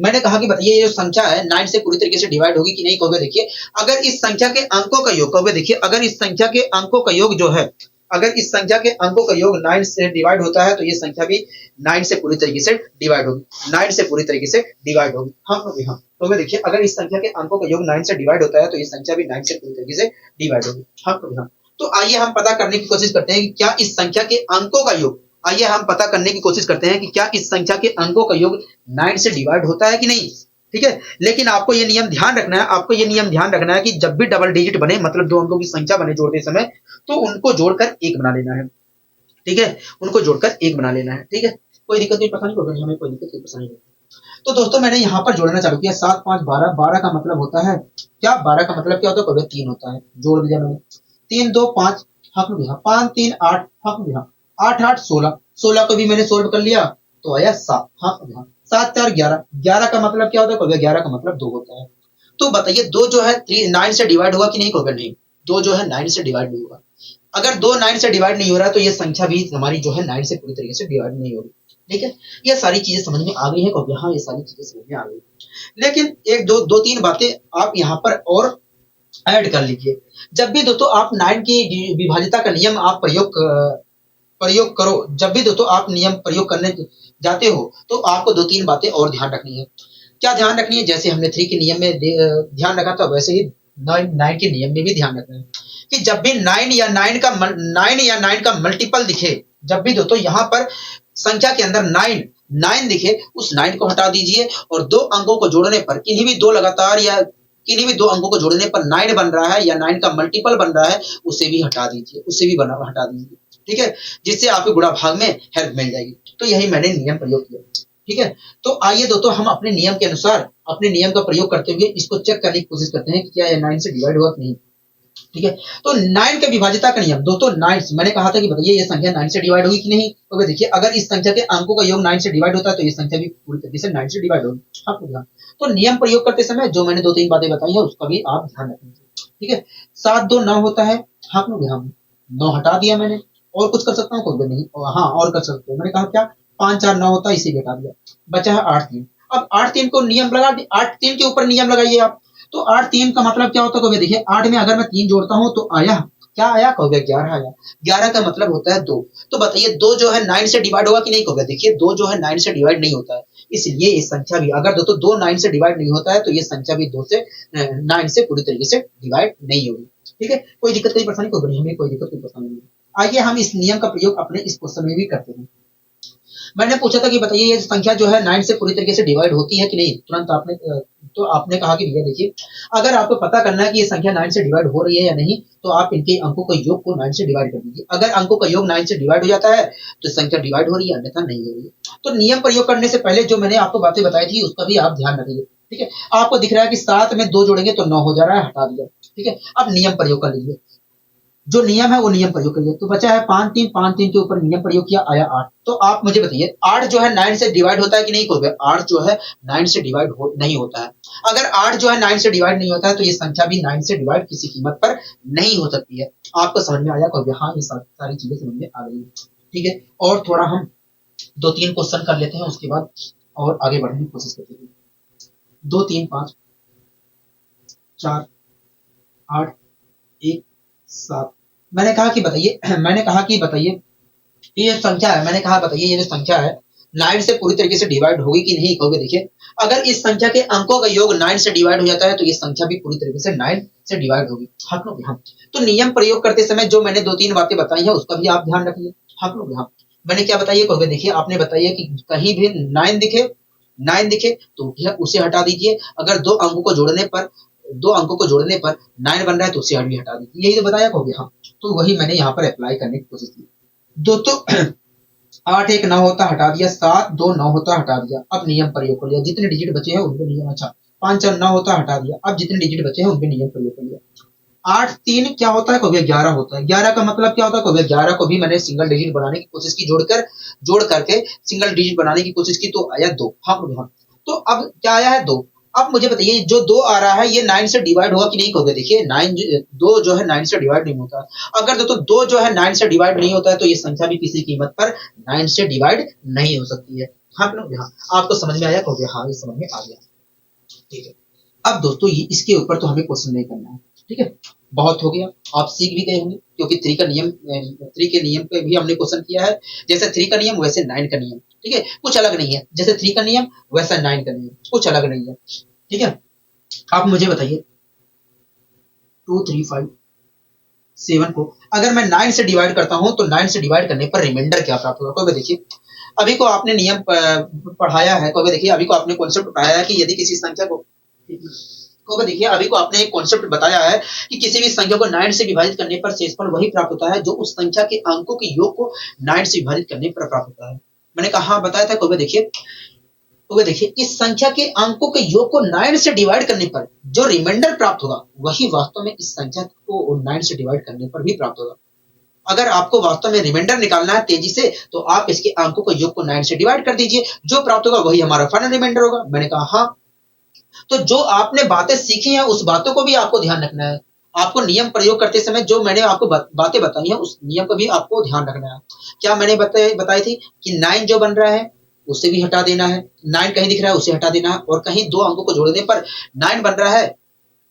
मैंने कहा कि बताइए ये जो संख्या है 9 से पूरी तरीके से डिवाइड होगी कि नहीं, कहोगे देखिए अगर इस संख्या के अंकों का योग, कहोगे देखिए अगर इस संख्या के अंकों का योग जो है, अगर इस संख्या के अंकों का योग 9 से डिवाइड होता है तो ये संख्या भी 9 से पूरी तरीके से डिवाइड होगी, 9 से पूरी तरीके से डिवाइड होगी। हाँ हाँ, तो मैं देखिए अगर इस संख्या के अंकों का योग 9 से डिवाइड होता है तो ये संख्या भी 9 से पूरी तरीके से डिवाइड होगी। हाँ, तो आइए हम पता करने की कोशिश करते हैं कि क्या इस संख्या के अंकों का योग, आइए हम पता करने की कोशिश करते हैं कि क्या इस संख्या के अंकों का योग 9 से डिवाइड होता है कि नहीं। ठीक है, लेकिन आपको ये नियम ध्यान रखना है, आपको ये नियम ध्यान रखना है कि जब भी डबल डिजिट बने, मतलब दो अंकों की संख्या बने जोड़ते समय, तो उनको जोड़कर एक बना लेना है। ठीक है, उनको जोड़कर एक बना लेना है। ठीक है, कोई दिक्कत नहीं, परेशानी होगी, हमें कोई दिक्कत नहीं, परेशानी नहीं। तो दोस्तों मैंने यहाँ पर जोड़ना चालू किया, 7 5 12, 12 का मतलब होता है क्या, 12 का मतलब क्या होता है, 3 होता है, जोड़ दिया मैंने, 3 2 5, हक में 5 3 8, हक में 8 8 16, 16 को भी मैंने सोल्व कर लिया तो आया 7, हक में 7 4 11, 11 का मतलब क्या होता है, 11 का मतलब 2 होता है। तो बताइए 2 जो है 9 से डिवाइड हुआ कि नहीं, होगा नहीं, 2 जो है 9 से डिवाइड नहीं होगा। अगर 2 9 से डिवाइड नहीं हो रहा है तो ये संख्या भी हमारी जो है 9 से पूरी तरीके से डिवाइड नहीं होगी। ठीक है, ये सारी चीजें समझ में आ गई है, कहोगे हाँ ये सारी चीजें समझ में आ गई, लेकिन एक दो तीन बातें आप यहाँ पर और ऐड कर लीजिए। जब भी दोस्तों आप 9 की विभाजिता का नियम आप प्रयोग करो, जब भी दोस्तों आप नियम प्रयोग करने जाते हो तो आपको 2-3 बातें और ध्यान रखनी है। क्या ध्यान रखनी है, जैसे हमने 3 के नियम में ध्यान रखा था, वैसे ही 9 के नियम में भी ध्यान रखना है कि जब भी 9 या 9 का मल्टीपल दिखे, जब भी दोस्तों यहाँ पर संख्या के अंदर 9 दिखे, उस 9 को हटा दीजिए और दो अंकों को जोड़ने पर, किन्हीं भी दो लगातार या किन्हीं भी दो अंकों को जोड़ने पर 9 बन रहा है या 9 का मल्टीपल बन रहा है, उसे भी हटा दीजिए, उसे भी हटा दीजिए। ठीक है, जिससे आपके गुणा भाग में हेल्प मिल जाएगी। तो यही मैंने नियम प्रयोग किया। ठीक है, तो आइए दोस्तों हम अपने नियम के अनुसार अपने नियम का प्रयोग करते हुए इसको चेक करने की कोशिश करते हैं कि क्या ये 9 से डिवाइड हुआ कि नहीं। ठीक है, तो 9 के विभाजिता का नियम दोस्तों, 9 मैंने कहा था कि बताइए ये संख्या 9 से डिवाइड होगी कि नहीं, तो देखिए अगर इस संख्या के अंकों का योग 9 से डिवाइड होता है तो ये संख्या भी पूरी तरीके से 9 से डिवाइड होगी। आपको ध्यान, तो नियम प्रयोग करते समय जो मैंने 2-3 बातें बताई है उसका भी आप ध्यान रखेंगे। ठीक है, 7 2 9 होता है, हाँ 9 हटा दिया मैंने, और कुछ कर सकता हूँ, कोई नहीं, हाँ और कर सकते हो, मैंने कहा क्या 5 4 9 होता है, इसी हटा दिया, बचा है 8 3। अब 8 3 को नियम लगा, 8 3 के ऊपर नियम लगाइए आप, तो 8 3 का मतलब क्या होता है, देखिए 8 में अगर मैं 3 जोड़ता हूं तो आया क्या आया, कहोगे 11 आया, 11 का मतलब होता है 2। तो बताइए 2 जो है 9 से डिवाइड होगा कि नहीं, कहोगे देखिए 2 जो है 9 से डिवाइड नहीं होता है, इसलिए ये संख्या भी अगर दोस्तों 2 9 से डिवाइड नहीं होता है तो ये संख्या भी 2 से 9 से पूरी तरीके से डिवाइड नहीं होगी। ठीक है, कोई दिक्कत कोई परेशानी कोई नहीं, हमें कोई दिक्कत कोई परेशानी नहीं। आइए हम इस नियम का प्रयोग अपने इस क्वेश्चन में भी करते हैं। मैंने पूछा था कि बताइए ये संख्या जो है 9 से पूरी तरीके से डिवाइड होती है कि नहीं, तुरंत आपने तो आपने कहा कि भैया देखिए अगर आपको पता करना है कि ये संख्या 9 से डिवाइड हो रही है या नहीं, तो आप इनके अंकों के योग को 9 से डिवाइड कर दीजिए। अगर अंकों का योग 9 से डिवाइड हो जाता है तो संख्या डिवाइड हो रही है, अन्यथा नहीं हो रही है। तो नियम प्रयोग करने से पहले जो मैंने आपको बातें बताई थी उसका भी आप ध्यान रखिए। ठीक है, आपको दिख रहा है कि 7 में 2 जोड़ेंगे तो 9 हो जा रहा है, हटा दिया। ठीक है, अब नियम प्रयोग कर लीजिए, जो नियम है वो नियम प्रयोग करिए, तो बचा है 5 3 के ऊपर नियम प्रयोग किया, आया 8। तो आप मुझे बताइए 8 जो है 9 से डिवाइड होता है कि नहीं, कहोगे 8 जो है 9 से डिवाइड नहीं होता है। अगर 8 जो है 9 से डिवाइड नहीं होता है तो ये संख्या भी 9 से डिवाइड किसी कीमत पर नहीं हो सकती है। आपको समझ में आया, कहोगे हाँ ये सारी चीजें समझ में आ गई। ठीक है, और थोड़ा हम 2-3 क्वेश्चन कर लेते हैं, उसके बाद और आगे बढ़ने की कोशिश करते हैं। 2 3 5 4 8 1 7। मैंने कहा कि बताइए ये संख्या है, मैंने कहा बताइए ये जो संख्या है 9 से पूरी तरीके से डिवाइड होगी कि नहीं, कहोगे देखिए अगर इस संख्या के अंकों का योग 9 से डिवाइड हो जाता है तो ये संख्या भी पूरी तरीके से 9 से डिवाइड होगी। हाँ लोग हाँ, तो नियम प्रयोग करते समय जो मैंने 2-3 बातें बताई है उसका भी आप ध्यान रखिए। हाँ लोग हाँ, मैंने क्या बताइए, कहोगे देखिए आपने बताइए कि कहीं भी 9 दिखे तो उसे हटा दीजिए। अगर दो अंकों को जोड़ने पर 9 बन रहा है तो उसे भी हटा दीजिए, यही तो बताया, कहोगे हाँ। तो वही मैंने यहाँ पर अप्लाई करने की कोशिश की। दोस्तों 8 1 9 होता, हटा दिया, 7 2 9 होता, हटा दिया। अब नियम प्रयोग कर लिया, जितने डिजिट बचे हैं उनके नियम, अच्छा 5 4 9 होता, हटा दिया। अब जितने डिजिट बचे हैं उनके नियम प्रयोग कर लिया। 8 3 क्या होता है, कहोगे 11 होता है। 11 का मतलब क्या होता है, कहोगे 11 को भी मैंने सिंगल डिजिट बनाने की कोशिश की, जोड़ करके सिंगल डिजिट बनाने की कोशिश की तो आया 2। हाँ तो अब क्या आया है 2। अब मुझे बताइए जो 2 आ रहा है ये 9 से डिवाइड होगा कि नहीं, कहोगे देखिए 2 जो है 9 से डिवाइड नहीं होता। अगर दोस्तों 2 जो है 9 से डिवाइड नहीं होता है तो ये संख्या भी किसी कीमत पर 9 से डिवाइड नहीं हो सकती है। हाँ कि नहीं? हाँ, आपको समझ में आया? कहोगे हाँ, ये समझ में आ गया। ठीक है। अब दोस्तों ये इसके ऊपर तो हमें क्वेश्चन नहीं करना है। ठीक है, बहुत हो गया, आप सीख भी गए होंगे, क्योंकि थ्री के नियम पे भी हमने क्वेश्चन किया है। जैसे थ्री का नियम वैसे नाइन का नियम। ठीक है, कुछ अलग नहीं है, जैसे थ्री का नियम वैसा नाइन का नियम, कुछ अलग नहीं है। ठीक है, आप मुझे बताइए 2, 3, 5, 7 को अगर मैं 9 से डिवाइड करता हूं तो 9 से डिवाइड करने पर रिमाइंडर क्या प्राप्त होगा? तो देखिए, अभी को आपने नियम पढ़ाया है, तो देखिए अभी को आपने कॉन्सेप्ट पढ़ाया है कि यदि किसी संख्या को, तो देखिए अभी को आपने एक कॉन्सेप्ट बताया है कि किसी भी संख्या को 9 से विभाजित करने पर शेषफल वही प्राप्त होता है जो उस संख्या के अंकों के योग को 9 से विभाजित करने पर प्राप्त होता है। मैंने कहा बताया था, तो देखिए इस संख्या के अंकों के योग को 9 से डिवाइड करने पर जो रिमाइंडर प्राप्त होगा वही वास्तव में इस संख्या को 9 से डिवाइड करने पर भी प्राप्त होगा। अगर आपको वास्तव में रिमाइंडर निकालना है तेजी से, तो आप इसके अंकों के योग को 9 से डिवाइड कर दीजिए, जो प्राप्त होगा वही हमारा फाइनल रिमाइंडर होगा। मैंने कहा हाँ, तो जो आपने बातें सीखी हैं उस बातों को भी आपको ध्यान रखना है। आपको नियम प्रयोग करते समय जो मैंने आपको बातें बताई हैं उस नियम का भी आपको ध्यान रखना है। क्या मैंने बताई थी कि 9 जो बन रहा है उसे भी हटा देना है, 9 कहीं दिख रहा है उसे हटा देना है, और कहीं दो अंकों को जोड़ने पर 9 बन रहा है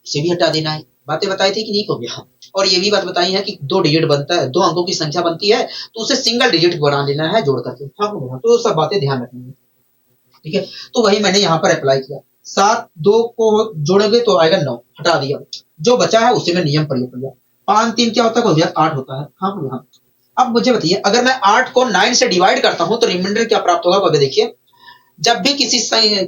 उसे भी हटा देना है। बातें बताई थी कि नहीं को हाँ। और ये भी बात बताई है कि दो डिजिट बनता है, दो अंकों की संख्या बनती है तो उसे सिंगल डिजिट बना लेना है जोड़ करके। हाँ, तो सब बातें ध्यान रखनी है। ठीक है, तो वही मैंने यहाँ पर अप्लाई किया। 7 2 को जोड़ोगे तो आएगा 9, हटा दिया, जो बचा है उसे मैं नियम प्रयोग कर दिया। 5 3 क्या होता है? हो गया 8 होता है। हाँ हाँ। अब मुझे बताइए अगर मैं 8 को 9 से डिवाइड करता हूं तो रिमाइंडर क्या प्राप्त होगा? कहोगे देखिए, जब भी किसी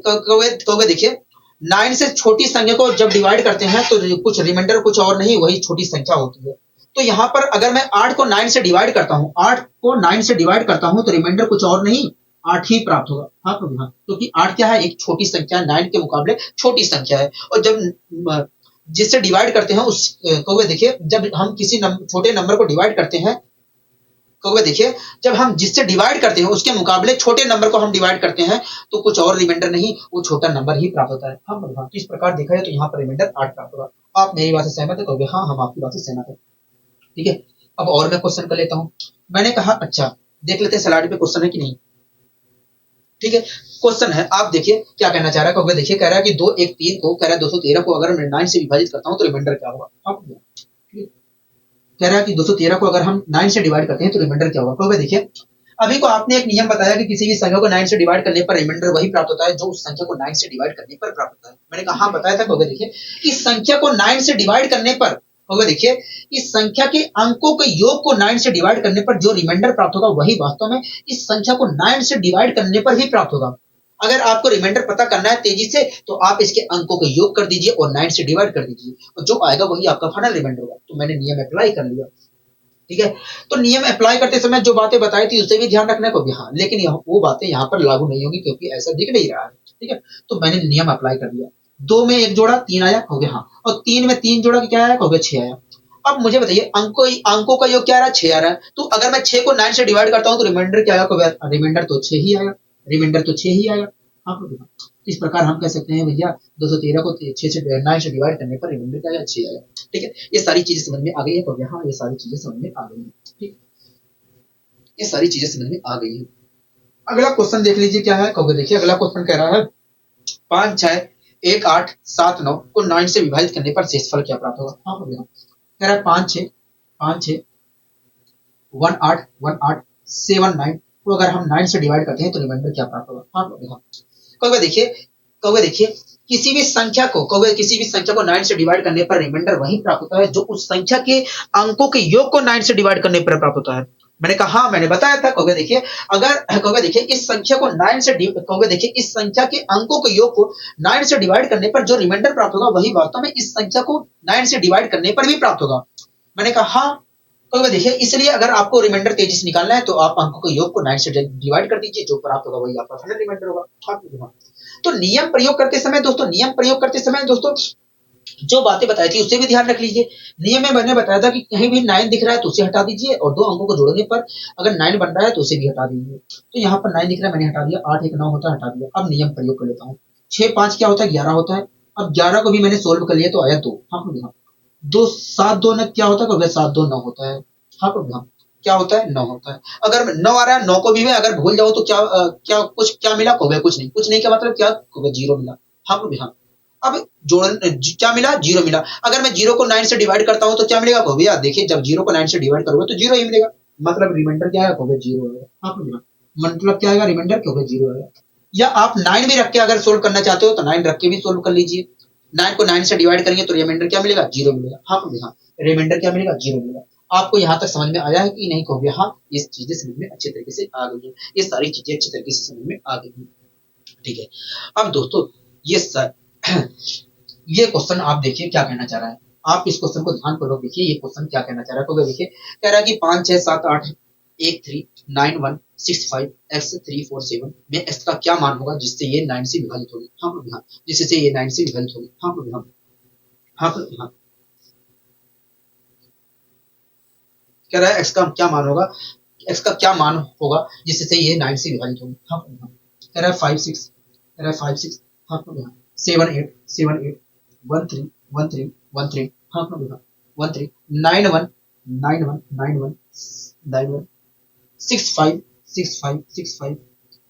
कहोगे देखिए 9 से छोटी संख्या को जब डिवाइड करते हैं तो कुछ रिमाइंडर कुछ और नहीं वही छोटी संख्या होती है। तो यहाँ पर अगर मैं 8 को 9 से डिवाइड करता हूँ, 8 को 9 से डिवाइड करता हूँ तो रिमाइंडर कुछ और नहीं 8 ही प्राप्त होगा। हाँ तो हाँ, क्योंकि 8 क्या है? एक छोटी संख्या, 9 के मुकाबले छोटी संख्या है। और जब जिससे डिवाइड करते हैं उस कहोगे देखिए, जब हम किसी छोटे नंबर को डिवाइड करते हैं, कहोगे देखिए जब हम जिससे डिवाइड करते हैं उसके मुकाबले छोटे नंबर को हम डिवाइड करते हैं तो कुछ और रिमाइंडर नहीं वो छोटा नंबर ही प्राप्त होता है। हाँ तो इस प्रकार देखा जाए तो यहाँ पर रिमाइंडर 8 प्राप्त होगा। आप मेरी बात से सहमत है? कहोगे हाँ, हम आपकी बात से सहमत है। ठीक है, अब और मैं क्वेश्चन कर लेता हूँ। मैंने कहा अच्छा देख लेते हैं स्लाइड पे क्वेश्चन है कि नहीं। ठीक है, क्वेश्चन है, आप देखिए क्या कहना चाह रहा है। कहोगे देखिए कह रहा है कि 2 1 3 को, कह रहा है 213 को अगर मैं 9 से विभाजित करता हूँ तो रिमाइंडर क्या होगा? हाँ, कह रहा है कि 213 को अगर हम 9 से डिवाइड करते हैं तो रिमाइंडर क्या होगा? तो देखिए अभी को आपने एक नियम बताया कि किसी भी संख्या को 9 से डिवाइड करने पर रिमाइंडर वही प्राप्त होता है जो उस संख्या को 9 से डिवाइड करने पर प्राप्त होता है। मैंने कहा हाँ बताया था। कहोगे देखिए इस संख्या को 9 से डिवाइड करने पर, कहोगे देखिए इस संख्या के अंकों के योग को 9 से डिवाइड करने पर जो रिमाइंडर प्राप्त होगा वही वास्तव में इस संख्या को 9 से डिवाइड करने पर भी प्राप्त होगा। अगर आपको रिमाइंडर पता करना है तेजी से तो आप इसके अंकों को योग कर दीजिए और 9 से डिवाइड कर दीजिए, और जो आएगा वही आपका फाइनल रिमाइंडर होगा। तो मैंने नियम अप्लाई कर लिया। ठीक है, तो नियम अप्लाई करते समय जो बातें बताई थी उसे भी ध्यान रखना को भी हाँ, लेकिन वो बातें यहाँ पर लागू नहीं होगी क्योंकि ऐसा दिख नहीं रहा है। ठीक है, तो मैंने नियम अप्लाई कर दिया। 2 में 1 जोड़ा 3 आया, हो गया हाँ, और 3 में 3 जोड़ा क्या आया? हो गया 6 आया। अब मुझे बताइए अंकों का योग क्या आ रहा है? 6 आ रहा है। तो अगर मैं 6 को 9 से डिवाइड करता हूँ तो रिमाइंडर क्या आएगा? रिमाइंडर तो 6 ही आएगा, रिमाइंडर तो 6 ही आएगा। हाँ, इस प्रकार हम कह सकते हैं भैया 213 को 6 से 9 से डिवाइड करने पर रिमाइंडर क्या आएगा? 6 आएगा। ठीक है, ये सारी चीजें समझ में आ गई है? तो हाँ, ये सारी चीजें समझ में आ गई है। ठीक, ये सारी चीजें समझ में आ गई है। अगला क्वेश्चन देख लीजिए क्या है। कहोगे देखिए अगला क्वेश्चन कह रहा है 5 6 1 8 7 9 को 9 से विभाजित करने पर शेषफल क्या प्राप्त होगा? हाँ, कह रहा है 5 6 1 8 1 8 7 9 को अगर हम 9 से डिवाइड करते हैं तो रिमाइंडर क्या प्राप्त होगा? हाँ, कहोगे देखिए किसी भी संख्या को 9 से डिवाइड करने पर रिमाइंडर वही प्राप्त होता है जो उस संख्या के अंकों के योग को 9 से डिवाइड करने पर प्राप्त होता है। मैंने कहा हाँ, मैंने बताया था। कहोगे देखिए इस संख्या को 9 से कहोगे देखिए इस संख्या के अंकों के योग को 9 से डिवाइड करने पर जो रिमाइंडर प्राप्त होगा वही वास्तव में इस संख्या को 9 से डिवाइड करने पर भी प्राप्त होगा। मैंने कहा हाँ, कहोगे देखिए इसलिए अगर आपको रिमाइंडर तेजी से निकालना है तो आप अंकों के योग को 9 से डिवाइड कर दीजिए, जो प्राप्त होगा वही आपका फाइनल रिमाइंडर होगा। तो नियम प्रयोग करते समय दोस्तों जो बातें बताई थी उससे भी ध्यान रख लीजिए। नियम में मैंने बताया था कि कहीं भी 9 दिख रहा है तो उसे हटा दीजिए, और दो अंकों को जोड़ने पर अगर 9 बन रहा है तो उसे भी हटा दीजिए। तो यहाँ पर 9 दिख रहा है, मैंने हटा दिया। 8 1 9 होता है, हटा दिया। अब नियम प्रयोग कर लेता हूँ। 6 5 क्या होता है? 11 होता है। अब 11 को भी मैंने सोल्व कर लिया तो आया 2। हाँ, 2 7 2 क्या होता है? 7 2 9 होता है। हाँ, क्या होता है 9 होता है। अगर 9 आ रहा है 9 को भी मैं अगर भूल जाऊं तो क्या मिला हो गया कुछ नहीं का मतलब क्या हो गया 0 मिला। हाँ बोलो हाँ। अब जोड़ क्या मिला 0 मिला। अगर मैं 0 को 9 से डिवाइड करता हूं तो क्या मिलेगा हो गया। देखिए जब 0 को 9 से डिवाइड करोगे तो 0 ही मिलेगा। मतलब रिमाइंडर क्या है हो गया 0 आएगा। हाँ बोलो हाँ। मतलब क्या आएगा रिमाइंडर क्या होगा 0 आएगा। या आप 9 भी रख के अगर सोल्व करना चाहते हो तो 9 रख के भी सोल्व कर लीजिए। 9 को 9 से डिवाइड करेंगे तो रिमाइंडर क्या मिलेगा 0 मिलेगा। हाँ बोलो हाँ। रिमाइंडर क्या मिलेगा 0 मिलेगा। आपको यहाँ तक समझ में आया है कि नहीं कहोगे हाँ ये चीजें समझ में अच्छे तरीके से आ गई है। ये सारी चीजें अच्छे तरीके से समझ में आ गई है। ठीक है। अब दोस्तों ये सर ये क्वेश्चन आप देखिए क्या कहना चाह रहा है। आप इस क्वेश्चन को ध्यानपूर्वक देखिए ये क्वेश्चन क्या कहना चाह रहा है। तो देखिए कह रहा है कि 5 6 7 8 1 3 9 1 6 5 x 3 4 7 में x का क्या मान होगा जिससे ये 9 से विभाजित होगी। हाँ बोलो हाँ। जिससे ये 9 से विभाजित होगी। हाँ बोलो हाँ। हाँ बोलो हाँ। कह रहा है x का क्या मान होगा। x का क्या मान होगा जिससे ये 9 से विभाजित होगी। हाँ बोलो हाँ। कह रहा है 5 6 कह रहा है 5 6 हाँ बोलो हाँ। 7 8 1 3 हाँ बोलो हाँ। 1 3 9 1 6 5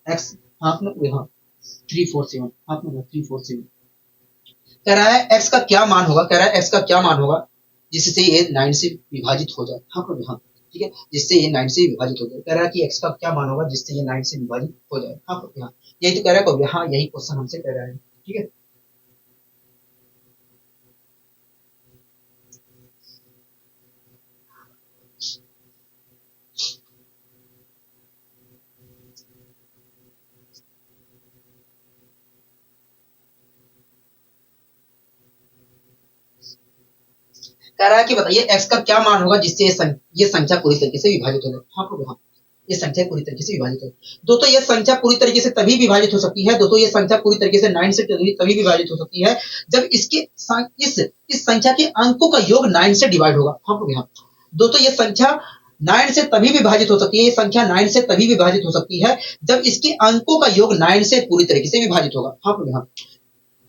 x हाँ बोलो हाँ। 3 4 7 हाँ बोलो 3 4 7 कह रहा है x का क्या मान होगा। कह रहा है x का क्या मान होगा जिससे ये 9 से विभाजित हो जाए। हाँ बोलो हाँ। ठीक है जिससे ये 9 से विभाजित हो जाए। कह रहा है कि x का क्या मान होगा जिससे ये 9 से विभाजित हो जाए। हाँ बोलो हाँ। यही तो कह रहा है हाँ यही क्वेश्चन हमसे कह रहा है। ठीक है। कह रहा है कि बताइए x का क्या मान होगा जिससे ये संख्या पूरी तरीके से विभाजित हो जाए। हाँ बोलो हाँ। ये संख्या पूरी तरीके से विभाजित हो। दोस्तों ये संख्या पूरी तरीके से तभी विभाजित हो सकती है। दोस्तों ये संख्या पूरी तरीके से 9 से तभी विभाजित हो सकती है जब इस संख्या के अंकों का योग 9 से डिवाइड होगा। हाँ बोलो हाँ। दोस्तों ये संख्या 9 से तभी विभाजित हो सकती है। ये संख्या 9 से तभी विभाजित हो सकती है जब इसके अंकों का योग 9 से पूरी तरीके से विभाजित होगा। हाँ बोलो हाँ।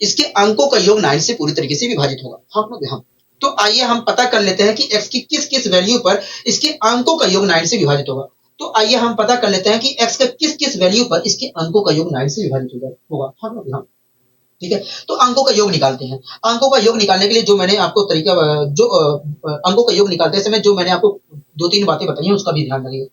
इसके अंकों का योग 9 से पूरी तरीके से विभाजित होगा। हाँ बोलो हाँ। तो आइए हम पता कर लेते हैं कि x की किस किस वैल्यू पर इसके अंकों का योग 9 से विभाजित होगा। तो आइए हम पता कर लेते हैं कि x का किस किस वैल्यू पर इसके अंकों का योग 9 से विभाजित होगा। हाँ ठीक है। तो अंकों का योग निकालते हैं। अंकों का योग निकालने के लिए जो मैंने आपको तरीका जो अंकों का योग निकालते समय जो मैंने आपको 2 3 बातें बताई हैं उसका भी ध्यान रखिएगा।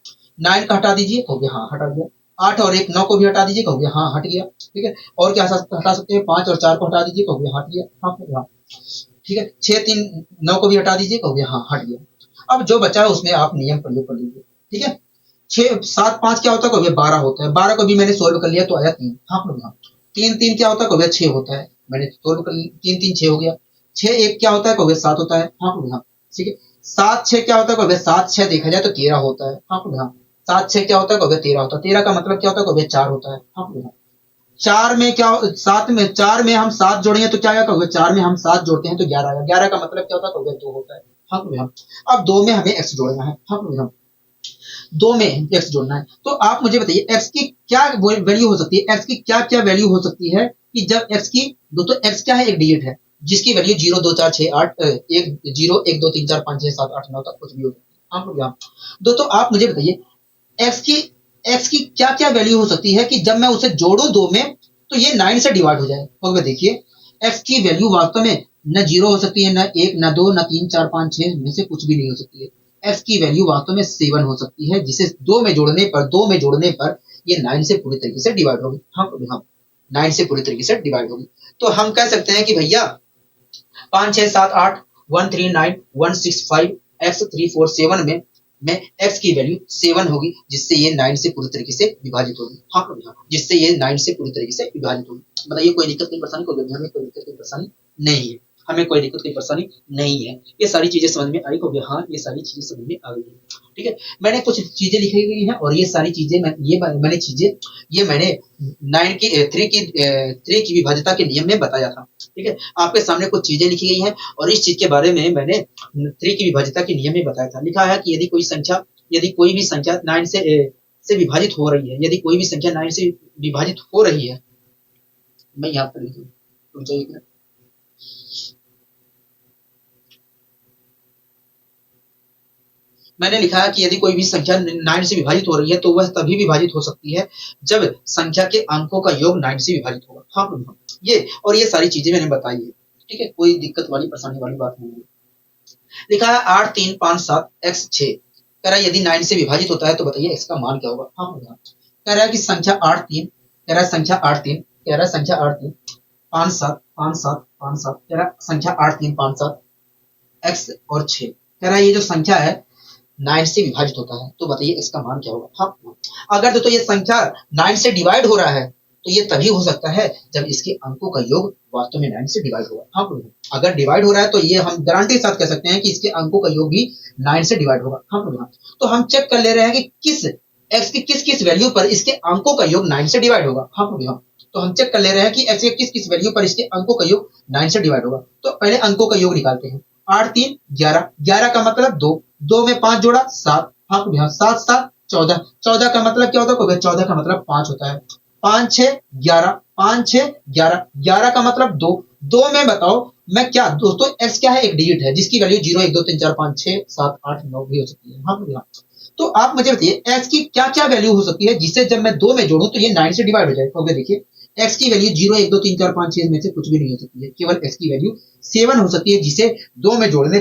9 का हटा दीजिए हो गया हाँ हटा दिया। 8 और 1 9 को भी हटा दीजिए हो गया हाँ हट गया। ठीक है। और क्या हटा सकते हैं 5 और 4 को हटा दीजिए हो गया हट गया। हाँ ठीक है। 6 3 9 को भी हटा दीजिए हो गया हाँ हट गया। अब जो बचा है उसमें आप नियम प्रयोग कर लीजिए। ठीक है। 6 7 5 क्या होता है हो गया 12 होता है। 12 को भी मैंने सोल्व कर लिया तो आया 3। हाँ हाँ। 3 3 क्या होता है हो गया 6 होता है। मैंने सोल्व कर लिया 3 3 6 हो गया। 6 1 क्या होता है हो गया 7 होता है। हाँ हाँ। ठीक है। 7 6 क्या होता है हो गया 7 6 देखा जाए तो 13 होता है। हाँ हाँ। 7 6 क्या होता है हो गया 13 होता है। 13 का मतलब क्या होता है हो गया 4 होता है। हाँ हाँ। 4 में क्या 7 में 4 में हम 7 जोड़ेंगे तो क्या आएगा होगा 4 में हम 7 जोड़ते हैं तो 11 आएगा। 11 का मतलब क्या होता है हो गया 2 होता है। हाँ हाँ। अब 2 में हमें x जोड़ना है। हाँ हाँ। 2 में x जोड़ना है। तो आप मुझे बताइए x की क्या वैल्यू हो सकती है। x की क्या क्या वैल्यू हो सकती है कि जब x की दोस्तों x क्या है एक डिजिट है जिसकी वैल्यू 0 2 4 6 8 1 0 1 2 3 4 5 6 7 8 9 तक कुछ भी हो सकती है। आप लोग यहाँ दोस्तों आप मुझे बताइए x की क्या क्या वैल्यू हो सकती है कि जब मैं उसे जोड़ू 2 में तो ये 9 से डिवाइड हो जाए। तो देखिए x की वैल्यू वास्तव में न 0 हो सकती है न 1 न 2 न 3 4 5 6 में से कुछ भी नहीं हो सकती है। x की वैल्यू वास्तव में 7 हो सकती है जिसे 2 में जोड़ने पर ये 9 से पूरी तरीके से डिवाइड होगी। हाँ 9 से पूरी तरीके से डिवाइड होगी। तो हम कह सकते हैं कि भैया 5 6 7 8 1 3 9 1 6 5 x 3 4 7 में x की वैल्यू 7 होगी जिससे ये 9 से पूरी तरीके से विभाजित होगी। हाँ जिससे ये 9 से पूरी तरीके से विभाजित होगी। बताइए कोई दिक्कत कोई परेशानी कोई हमें कोई दिक्कत कोई परेशानी नहीं है। हमें कोई दिक्कत कोई परेशानी नहीं है। ये सारी चीजें समझ में आई होगी। हाँ ये सारी चीजें समझ में आ गई है। ठीक है। मैंने कुछ चीजें लिखी गई हैं और ये सारी चीजें मैंने चीजें ये मैंने 9 की 3 की विभाज्यता के नियम में बताया था। ठीक है। आपके सामने कुछ चीजें लिखी गई हैं और इस चीज के बारे में मैंने 3 की विभाज्यता के नियम में बताया था। लिखा है कि यदि कोई भी संख्या 9 से विभाजित हो रही है यदि कोई भी संख्या 9 से विभाजित हो रही है। मैं यहाँ पर लिखूँ रुक जाइए। मैंने लिखा है कि यदि कोई भी संख्या 9 से विभाजित हो रही है तो वह तभी विभाजित हो सकती है जब संख्या के अंकों का योग 9 से विभाजित होगा। हाँ हाँ, ये और ये सारी चीजें मैंने बताई है, ठीक है, कोई दिक्कत वाली परेशानी वाली बात नहीं है। लिखा है 8 3 5 7 x 6, कह रहा है यदि 9 से विभाजित होता है तो बताइए x का मान क्या होगा। हाँ हाँ, कह रहा है कि संख्या 8 3, कह रहा है संख्या 8 3, कह रहा है संख्या 8 3 5 7 5 7 5 7, कह रहा है संख्या 8 3 5 7 x और 6, कह रहा है ये जो संख्या है 9 से विभाजित होता है तो बताइए इसका मान क्या होगा। हाँ, अगर दोस्तों ये संख्या 9 से डिवाइड हो रहा है तो ये तभी हो सकता है जब इसके अंकों का योग वास्तव में 9 से डिवाइड होगा। हाँ, अगर डिवाइड हो रहा है तो ये हम गारंटी के साथ कह सकते हैं कि इसके अंकों का योग भी 9 से डिवाइड होगा। हाँ, तो हम चेक कर ले रहे हैं कि किस x की किस किस वैल्यू पर इसके अंकों का योग 9 से डिवाइड होगा। हाँ, तो हम चेक कर ले रहे हैं कि x के किस किस वैल्यू पर इसके अंकों का योग 9 से डिवाइड होगा। तो पहले अंकों का योग निकालते हैं। 8 3 11, 11 का मतलब 2, 2 में 5 जोड़ा 7, हाँ 7 7 14, 14 का मतलब क्या होता है, 14 का मतलब 5 होता है, 5 6 11, 5 6 11, 11 का मतलब 2, 2 में बताओ मैं क्या दोस्तों x क्या है, एक डिजिट है जिसकी वैल्यू 0 1 2 3 4 5 6 7 8 9 भी हो सकती है। हाँ, तो आप मुझे बताइए x की क्या क्या वैल्यू हो सकती है जिसे जब मैं 2 में जोड़ूं तो ये 9 से डिवाइड हो जाए। तो देखिए x की वैल्यू 0 1 2 3 4 5 6 में से कुछ भी नहीं हो सकती है, केवल x की वैल्यू 7 हो सकती है जिसे 2 में जोड़ने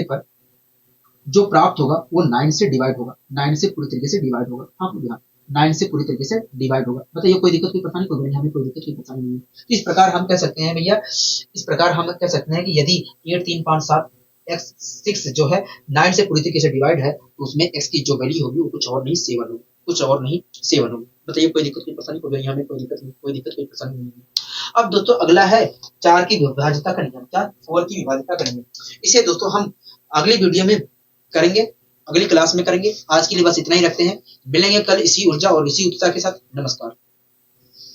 पर जो प्राप्त होगा वो 9 से डिवाइड होगा, 9 से पूरी तरीके से डिवाइड होगा। हाँ, 9 से पूरी तरीके से डिवाइड होगा। बताइए कोई दिक्कत कोई परेशानी कोई नहीं, हमें कोई दिक्कत कोई परेशानी नहीं है। तो इस प्रकार हम कह सकते हैं भैया, इस प्रकार हम कह सकते हैं कि यदि 8 3 5 7 x 6 जो है 9 से पूरी तरीके से डिवाइड है तो उसमें x की जो वैल्यू होगी वो कुछ और नहीं 7 होगी, कुछ और नहीं 7 होगी। बताइए कोई दिक्कत कोई परेशानी कोई नहीं, हमें कोई दिक्कत नहीं, कोई दिक्कत कोई परेशानी नहीं है। अब दोस्तों अगला है 4 की विभाज्यता का नियम, क्या 4 की विभाज्यता का नियम। इसे दोस्तों हम अगली वीडियो में करेंगे, अगली क्लास में करेंगे। आज के लिए बस इतना ही रखते हैं, मिलेंगे कल इसी ऊर्जा और इसी उत्साह के साथ। नमस्कार।